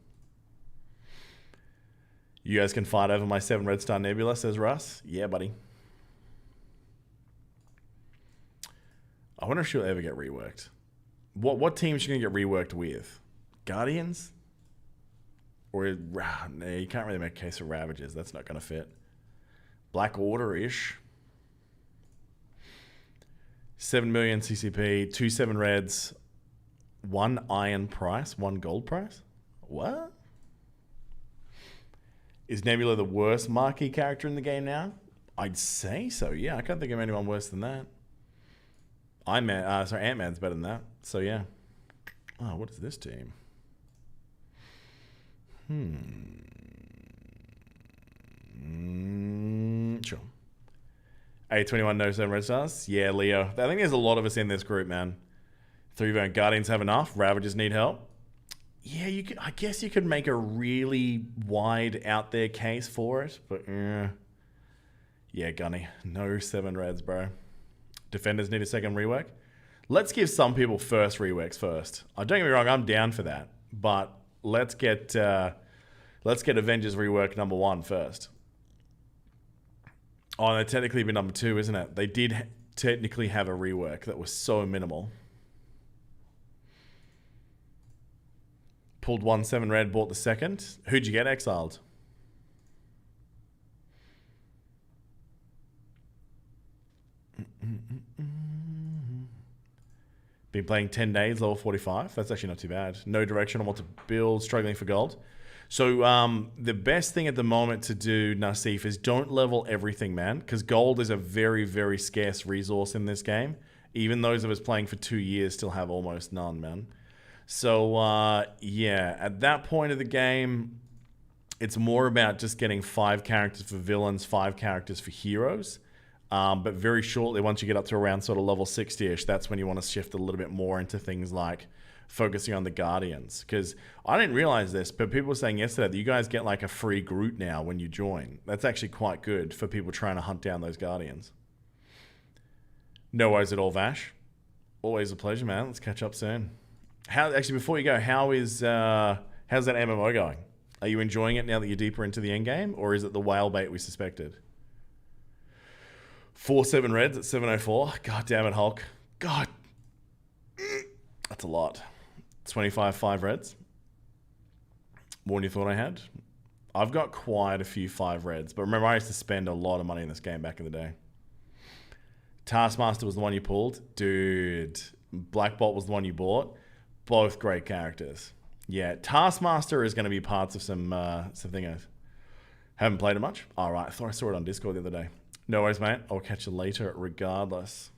S1: You guys can fight over my 7 red star nebula, says Russ. Yeah, buddy. I wonder if she'll ever get reworked. What team is she going to get reworked with? Guardians? Or, no, you can't really make a case for Ravagers. That's not going to fit. Black Order-ish. 7 million CCP, 2 7 reds, 1 iron price, 1 gold price? What? Is Nebula the worst marquee character in the game now? I'd say so, yeah. I can't think of anyone worse than that. Ant-Man's better than that. So, yeah. Oh, what is this team? Sure. A21 no 7 red stars. Yeah, Leo. I think there's a lot of us in this group, man. 3 Guardians have enough. Ravagers need help. Yeah, you could. I guess you could make a really wide out there case for it, but yeah, Gunny, no 7 reds, bro. Defenders need a second rework. Let's give some people first reworks first. Don't get me wrong, I'm down for that, but let's get Avengers rework number 1 first. Oh, they'd technically be number 2, isn't it? They did technically have a rework that was so minimal. Pulled 1 7 red, bought the second. Who'd you get exiled? Been playing 10 days, level 45. That's actually not too bad. No direction on what to build, struggling for gold. So the best thing at the moment to do, Nassif, is don't level everything, man. Because gold is a very, very scarce resource in this game. Even those of us playing for 2 years still have almost none, man. So, yeah, at that point of the game, it's more about just getting 5 characters for villains, 5 characters for heroes. But very shortly, once you get up to around sort of level 60-ish, that's when you want to shift a little bit more into things like focusing on the Guardians. Because I didn't realize this, but people were saying yesterday that you guys get like a free Groot now when you join. That's actually quite good for people trying to hunt down those Guardians. No worries at all, Vash. Always a pleasure, man. Let's catch up soon. Actually, before you go, how's that MMO going? Are you enjoying it now that you're deeper into the end game, or is it the whale bait we suspected? 4 7 reds at 704. God damn it, Hulk. God, that's a lot. 25 5 reds. More than you thought I had. I've got quite a few 5 reds, but remember I used to spend a lot of money in this game back in the day. Taskmaster was the one you pulled, dude. Black Bolt was the one you bought. Both great characters. Yeah, Taskmaster is going to be parts of some thingos. Haven't played it much. All right, I thought I saw it on Discord the other day. No worries, mate. I'll catch you later regardless.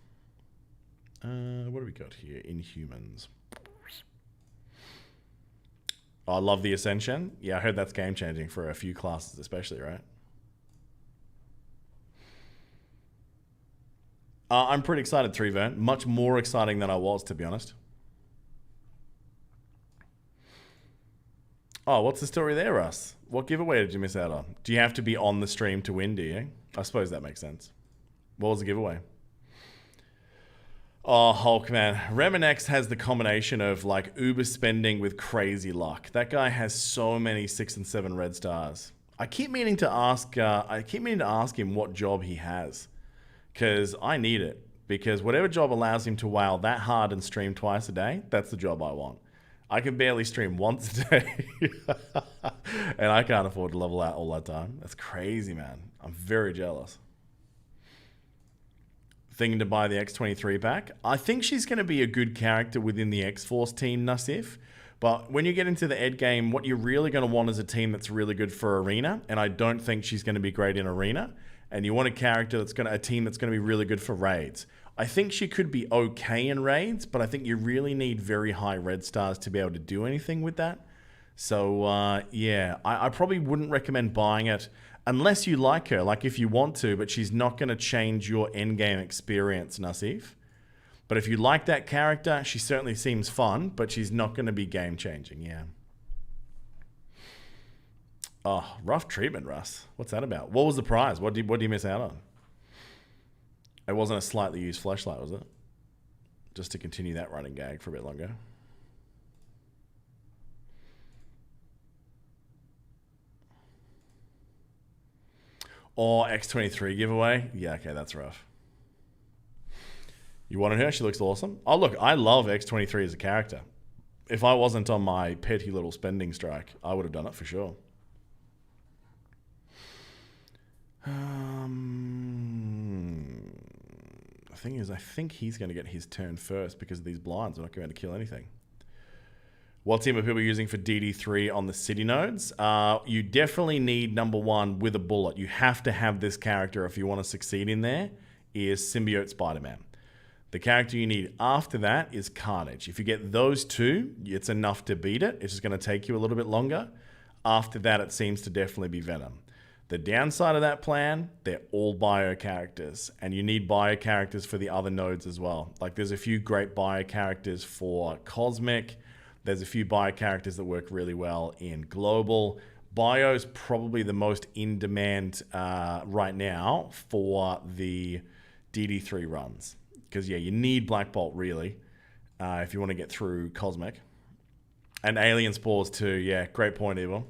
S1: What do we got here? Inhumans. Oh, I love the Ascension. Yeah, I heard that's game-changing for a few classes especially, right? I'm pretty excited, 3Vern. Much more exciting than I was, to be honest. Oh, what's the story there, Russ? What giveaway did you miss out on? Do you have to be on the stream to win, do you? I suppose that makes sense. What was the giveaway? Oh, Hulk, man. Reminex has the combination of like uber spending with crazy luck. That guy has so many 6 and 7 red stars. I keep meaning to ask him what job he has, because I need it. Because whatever job allows him to wow that hard and stream twice a day, that's the job I want. I can barely stream once a day, and I can't afford to level out all that time. That's crazy, man. I'm very jealous. Thinking to buy the X23 pack. I think she's going to be a good character within the X-Force team, Nassif. But when you get into the Ed game, what you're really going to want is a team that's really good for Arena, and I don't think she's going to be great in Arena. And you want a character a team that's going to be really good for raids. I think she could be okay in raids, but I think you really need very high red stars to be able to do anything with that. So, yeah, I probably wouldn't recommend buying it unless you like her, like if you want to, but she's not going to change your endgame experience, Nassif. But if you like that character, she certainly seems fun, but she's not going to be game-changing, yeah. Oh, rough treatment, Russ. What's that about? What was the prize? What did you miss out on? It wasn't a slightly used flashlight, was it? Just to continue that running gag for a bit longer. Or X23 giveaway. Yeah, okay, that's rough. You wanted her? She looks awesome. Oh, look, I love X23 as a character. If I wasn't on my petty little spending strike, I would have done it for sure. The thing is, I think he's going to get his turn first because of these blinds. We're not going to kill anything. What team are people using for DD3 on the city nodes? You definitely need number one with a bullet. You have to have this character if you want to succeed in there, is Symbiote Spider-Man. The character you need after that is Carnage. If you get those two, it's enough to beat it. It's just going to take you a little bit longer. After that, it seems to definitely be Venom. The downside of that plan, they're all bio characters, and you need bio characters for the other nodes as well. Like there's a few great bio characters for Cosmic. There's a few bio characters that work really well in Global. Bio's probably the most in demand right now for the DD3 runs. Because yeah, you need Black Bolt really if you want to get through Cosmic. And Alien Spores too, yeah, great point, Evil.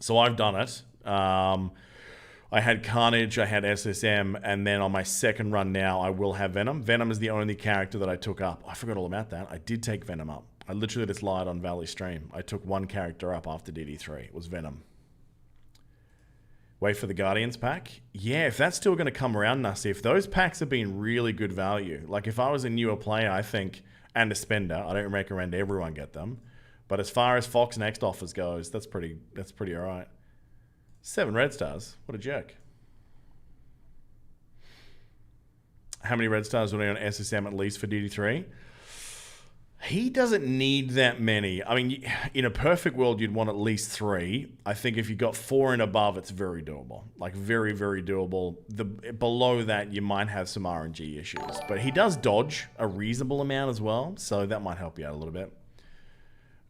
S1: So I've done it. I had Carnage, I had SSM, and then on my second run now, I will have Venom. Venom is the only character that I took up. I forgot all about that. I did take Venom up. I literally just lied on Valley Stream. I took one character up after DD3. It was Venom. Wait for the Guardians pack? Yeah, if that's still going to come around, Nussie, if those packs have been really good value, like if I was a newer player, I think, and a spender, I don't recommend everyone get them. But as far as Fox Next offers goes, that's pretty all right. 7 red stars. What a jerk. How many red stars would I on SSM at least for DD3? He doesn't need that many. I mean, in a perfect world, you'd want at least 3. I think if you got 4 and above, it's very doable. Like, very, very doable. Below that, you might have some RNG issues. But he does dodge a reasonable amount as well, so that might help you out a little bit.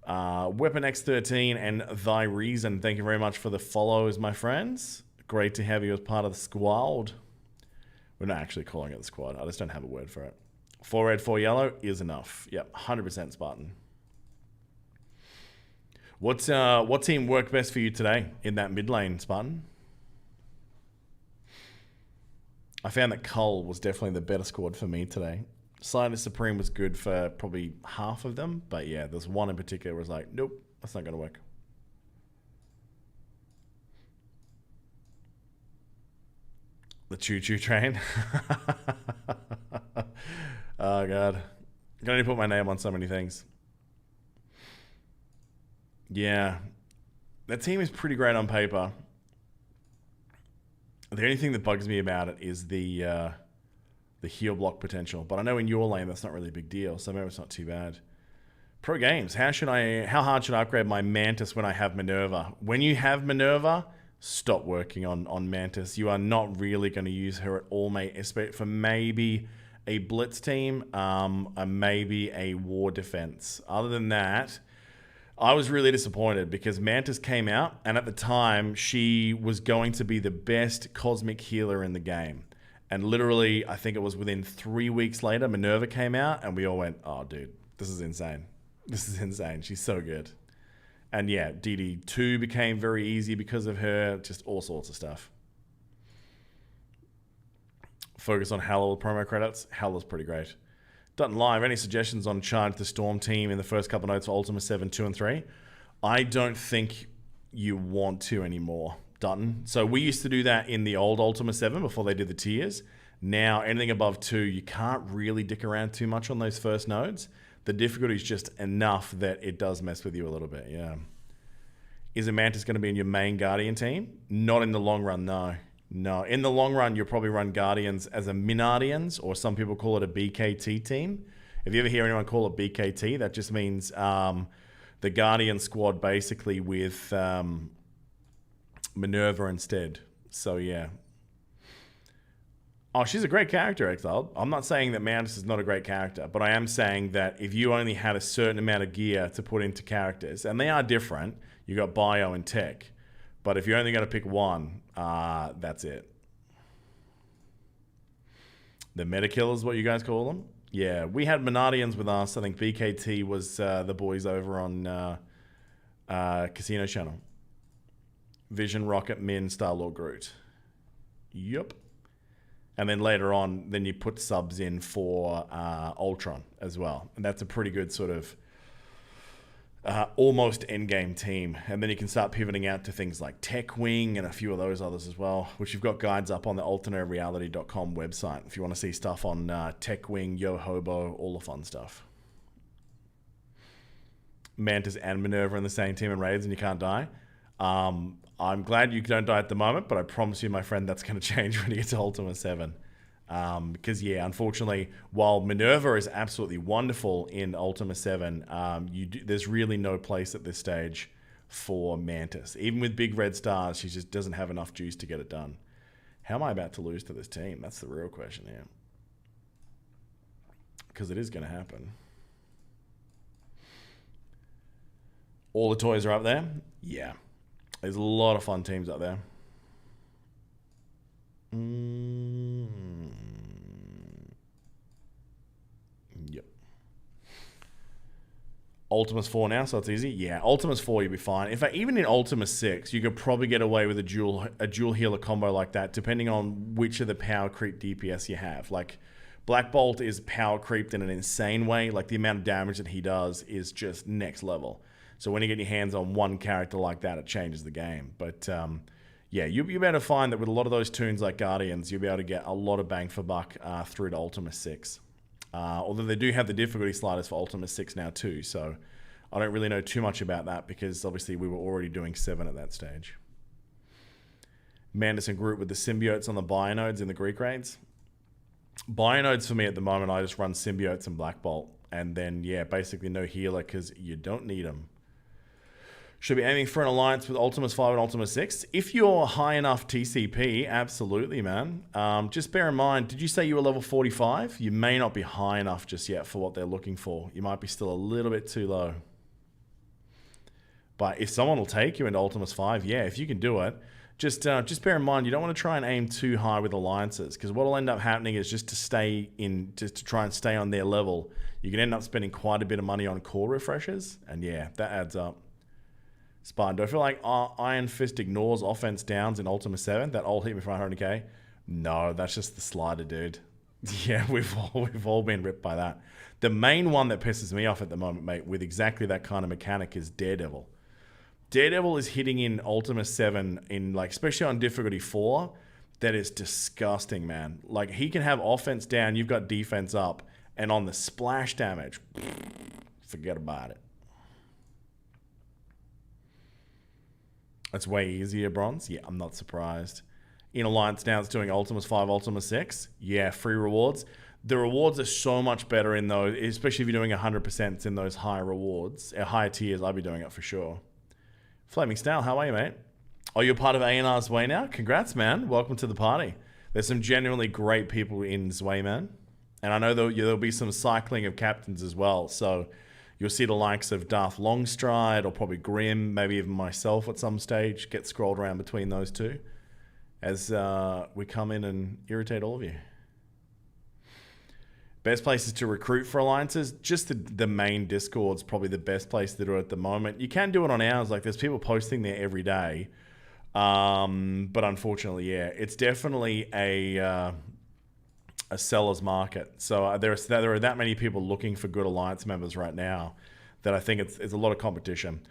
S1: Weapon X13 and Thy Reason, thank you very much for the follows, my friends. Great to have you as part of the squad. We're not actually calling it the squad. I just don't have a word for it. 4 red, 4 yellow is enough. Yep, 100% Spartan. What team worked best for you today in that mid lane, Spartan? I found that Cull was definitely the better squad for me today. Scientist Supreme was good for probably half of them, but yeah, there's one in particular where I was like, nope, that's not going to work. The choo-choo train. Oh, God. I can only put my name on so many things. Yeah. That team is pretty great on paper. The only thing that bugs me about it is the heal block potential. But I know in your lane that's not really a big deal, so maybe it's not too bad. Pro Games, how hard should I upgrade my Mantis when I have Minerva? When you have Minerva, stop working on Mantis. You are not really going to use her at all, mate. For maybe a blitz team, maybe a war defense. Other than that, I was really disappointed because Mantis came out, and at the time, she was going to be the best cosmic healer in the game. And literally, I think it was within 3 weeks later, Minerva came out, and we all went, oh, dude, this is insane. This is insane. She's so good. And yeah, DD2 became very easy because of her, just all sorts of stuff. Focus on Hela with promo credits. Hela's pretty great. Dutton Live, any suggestions on Charge the Storm team in the first couple of notes for Ultima 7, 2, and 3? I don't think you want to anymore, Dutton. So we used to do that in the old Ultima 7 before they did the tiers. Now, anything above 2, you can't really dick around too much on those first nodes. The difficulty is just enough that it does mess with you a little bit, yeah. Is a Mantis going to be in your main Guardian team? Not in the long run, no. No, in the long run, you'll probably run Guardians as a Minardians, or some people call it a BKT team. If you ever hear anyone call it BKT, that just means the Guardian squad basically with Minerva instead. So, yeah. Oh, she's a great character, Exiled. I'm not saying that Mantis is not a great character, but I am saying that if you only had a certain amount of gear to put into characters, and they are different, you got bio and tech, but if you're only going to pick one, that's it. The meta killers, what you guys call them? Yeah, we had Minardians with us. I think BKT was the boys over on Casino Channel. Vision, Rocket, Min, Star-Lord, Groot. Yup. And then later on, then you put subs in for Ultron as well. And that's a pretty good sort of almost endgame team. And then you can start pivoting out to things like Tech Wing and a few of those others as well, which you've got guides up on the alternatereality.com website if you want to see stuff on Tech Wing, Yo Hobo, all the fun stuff. Mantis and Minerva in the same team in raids and you can't die. I'm glad you don't die at the moment, but I promise you, my friend, that's going to change when you get to Ultima 7. Because, yeah, unfortunately, while Minerva is absolutely wonderful in Ultima 7, there's really no place at this stage for Mantis. Even with big red stars, she just doesn't have enough juice to get it done. How am I about to lose to this team? That's the real question here. Because it is going to happen. All the toys are up there? Yeah. There's a lot of fun teams up there. Yep. Ultima's 4 now, so it's easy. Yeah, Ultima's 4, you'll be fine. In fact, even in Ultima 6, you could probably get away with a dual healer combo like that, depending on which of the power creep DPS you have. Like, Black Bolt is power creeped in an insane way. Like, the amount of damage that he does is just next level. So when you get your hands on one character like that, it changes the game. But yeah, you'll be able to find that with a lot of those tunes like Guardians, you'll be able to get a lot of bang for buck through to Ultima 6. Although they do have the difficulty sliders for Ultima 6 now too. So I don't really know too much about that because obviously we were already doing 7 at that stage. Mantis and Groot with the symbiotes on the bionodes in the Greek raids. Bionodes for me at the moment, I just run symbiotes and Black Bolt. And then, yeah, basically no healer because you don't need them. Should be aiming for an alliance with Ultima's 5 and Ultima 6. If you're high enough TCP, absolutely, man. Just bear in mind, did you say you were level 45? You may not be high enough just yet for what they're looking for. You might be still a little bit too low. But if someone will take you into Ultima's 5, yeah, if you can do it, just bear in mind, you don't want to try and aim too high with alliances because what will end up happening is just to try and stay on their level, you can end up spending quite a bit of money on core refreshers. And yeah, that adds up. Spine, do I feel like Iron Fist ignores offense downs in Ultima 7? That old hit me for 100k? No, that's just the slider, dude. Yeah, we've all been ripped by that. The main one that pisses me off at the moment, mate, with exactly that kind of mechanic is Daredevil. Daredevil is hitting in Ultima 7 in like, especially on difficulty 4. That is disgusting, man. Like he can have offense down, you've got defense up, and on the splash damage, forget about it. It's way easier, Bronze. Yeah, I'm not surprised. In Alliance now, it's doing Ultima's 5, Ultima 6. Yeah, free rewards. The rewards are so much better in those, especially if you're doing 100% in those high rewards, higher tiers. I'll be doing it for sure. Flaming Style, how are you, mate? Oh, you're part of A&R Zwei now? Congrats, man. Welcome to the party. There's some genuinely great people in Zwei, man. And I know there'll be some cycling of captains as well. So You'll see the likes of Darth Longstride or probably Grim, maybe even myself at some stage, get scrolled around between those two as we come in and irritate all of you. Best places to recruit for alliances, just the main Discord's probably the best place to do it at the moment. You can do it on ours, like there's people posting there every day. But unfortunately, yeah, it's definitely a seller's market. So there are that many people looking for good alliance members right now that I think it's a lot of competition.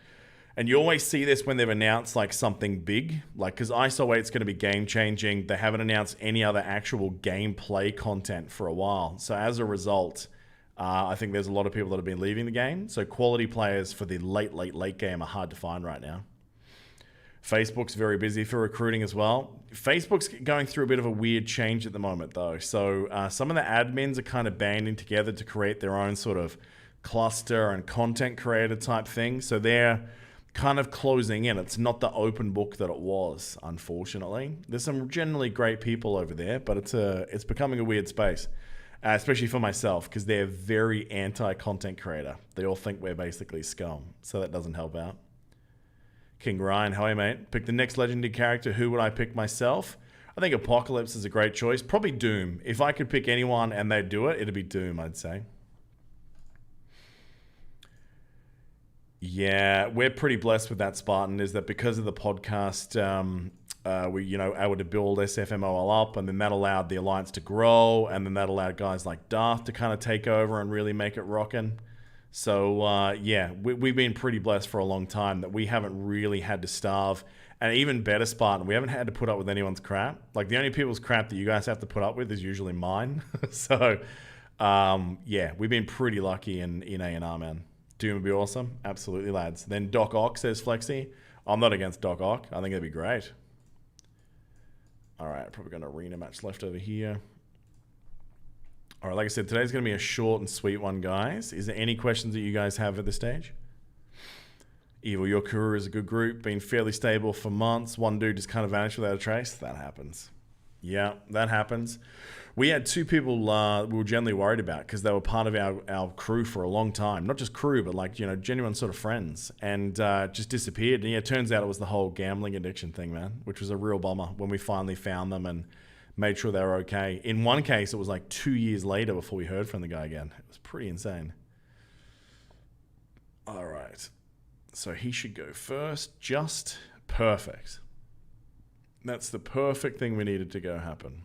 S1: And you always see this when they've announced like something big, like because ISO 8 is going to be game changing. They haven't announced any other actual gameplay content for a while. So as a result, I think there's a lot of people that have been leaving the game. So quality players for the late game are hard to find right now. Facebook's very busy for recruiting as well. Facebook's going through a bit of a weird change at the moment, though. So some of the admins are kind of banding together to create their own sort of cluster and content creator type thing. So they're kind of closing in. It's not the open book that it was, unfortunately. There's some generally great people over there, but it's becoming a weird space, especially for myself, because they're very anti-content creator. They all think we're basically scum, so that doesn't help out. King Ryan, how are you, mate? Pick the next legendary character. Who would I pick myself? I think Apocalypse is a great choice. Probably Doom. If I could pick anyone and they'd do it, it'd be Doom, I'd say. Yeah, we're pretty blessed with that, Spartan, is that because of the podcast, we able to build SFMOL up, and then that allowed the Alliance to grow, and then that allowed guys like Darth to kind of take over and really make it rocking. So, yeah, we've been pretty blessed for a long time that we haven't really had to starve. And even better, Spartan, we haven't had to put up with anyone's crap. Like, the only people's crap that you guys have to put up with is usually mine. So, yeah, we've been pretty lucky in A&R, man. Doom would be awesome. Absolutely, lads. Then Doc Ock says Flexi. I'm not against Doc Ock. I think it'd be great. All right, probably got an arena match left over here. All right, like I said, today's going to be a short and sweet one, guys. Is there any questions that you guys have at this stage? Evil Yokuru is a good group. Been fairly stable for months. One dude just kind of vanished without a trace. That happens. Yeah, that happens. We had two people we were generally worried about because they were part of our crew for a long time. Not just crew, but like, genuine sort of friends. And just disappeared. And yeah, it turns out it was the whole gambling addiction thing, man, which was a real bummer when we finally found them and made sure they were okay. In one case, it was like 2 years later before we heard from the guy again. It was pretty insane. All right. So he should go first. Just perfect. That's the perfect thing we needed to go happen.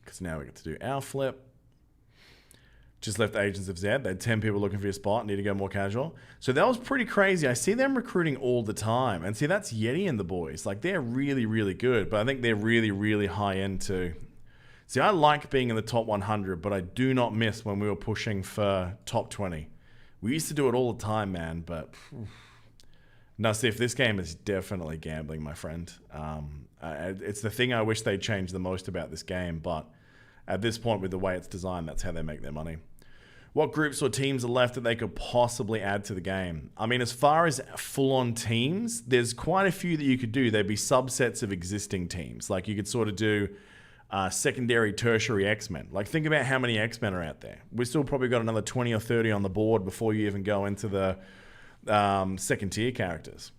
S1: Because now we get to do our flip. Just left Agents of Zed. They had 10 people looking for your spot. Need to go more casual. So that was pretty crazy. I see them recruiting all the time. And see, that's Yeti and the boys. Like, they're really, really good. But I think they're really, really high end too. See, I like being in the top 100, but I do not miss when we were pushing for top 20. We used to do it all the time, man. But now, see, if this game is definitely gambling, my friend. It's the thing I wish they'd change the most about this game. But at this point, with the way it's designed, that's how they make their money. What groups or teams are left that they could possibly add to the game? I mean, as far as full-on teams, there's quite a few that you could do. There'd be subsets of existing teams. Like, you could sort of do secondary, tertiary X-Men. Like, think about how many X-Men are out there. We've still probably got another 20 or 30 on the board before you even go into the second-tier characters.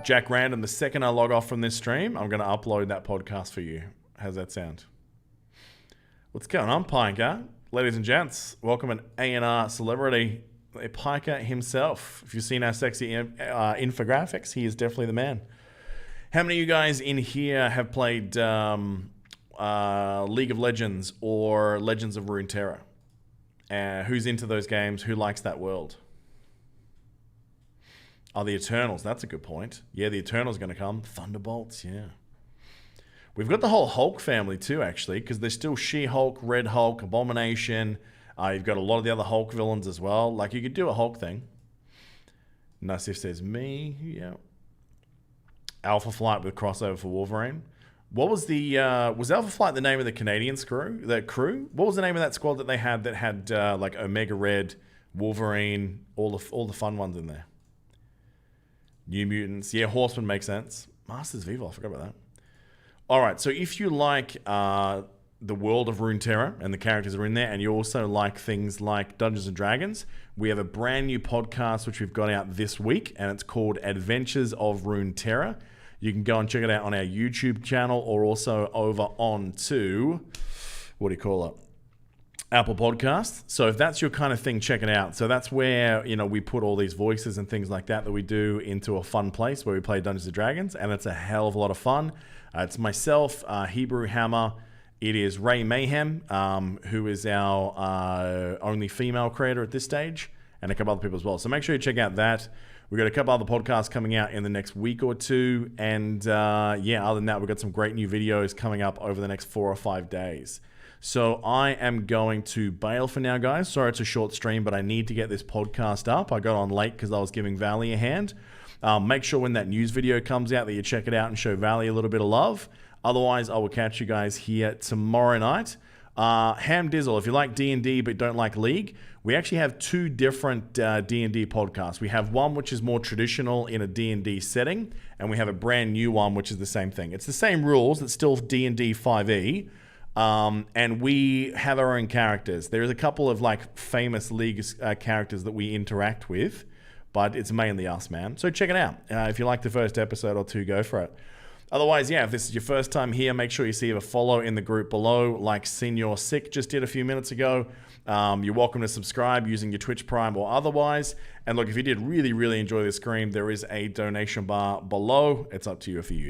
S1: Jack Random, the second I log off from this stream, I'm going to upload that podcast for you. How's that sound? What's going on, Piker? Ladies and gents, welcome an A&R celebrity, Piker himself. If you've seen our sexy infographics, he is definitely the man. How many of you guys in here have played League of Legends or Legends of Runeterra? Who's into those games? Who likes that world? Oh, the Eternals. That's a good point. Yeah, the Eternals are going to come. Thunderbolts, yeah. We've got the whole Hulk family too, actually, because there's still She-Hulk, Red Hulk, Abomination. You've got a lot of the other Hulk villains as well. Like, you could do a Hulk thing. Nassif says me, yeah. Alpha Flight with crossover for Wolverine. What was the was Alpha Flight the name of the Canadian crew? What was the name of that squad that they had like Omega Red, Wolverine, all the fun ones in there? New Mutants, yeah. Horseman makes sense. Masters of Evil, I forgot about that. All right, so if you like the world of Runeterra and the characters that are in there, and you also like things like Dungeons and Dragons, we have a brand new podcast which we've got out this week, and it's called Adventures of Runeterra. You can go and check it out on our YouTube channel, or also over onto, what do you call it? Apple Podcasts. So if that's your kind of thing, check it out. So that's where, we put all these voices and things like that we do into a fun place where we play Dungeons and Dragons, and it's a hell of a lot of fun. It's myself, Hebrew Hammer. It is Ray Mayhem, who is our only female creator at this stage, and a couple other people as well. So make sure you check out that. We've got a couple other podcasts coming out in the next week or two. And other than that, we've got some great new videos coming up over the next 4 or 5 days. So I am going to bail for now, guys. Sorry it's a short stream, but I need to get this podcast up. I got on late because I was giving Valley a hand. Make sure when that news video comes out that you check it out and show Valley a little bit of love. Otherwise, I will catch you guys here tomorrow night. Ham Dizzle, if you like D&D but don't like League, we actually have 2 different D&D podcasts. We have one which is more traditional in a D&D setting, and we have a brand new one which is the same thing. It's the same rules. It's still D&D 5e. And we have our own characters. There's a couple of famous League characters that we interact with, but it's mainly us, man. So check it out. If you like the first episode or 2, go for it. Otherwise, if this is your first time here, make sure you see a follow in the group below, like Senior Sick just did a few minutes ago. You're welcome to subscribe using your Twitch Prime or otherwise. And look, if you did really, really enjoy this stream, there is a donation bar below. It's up to you if you use it.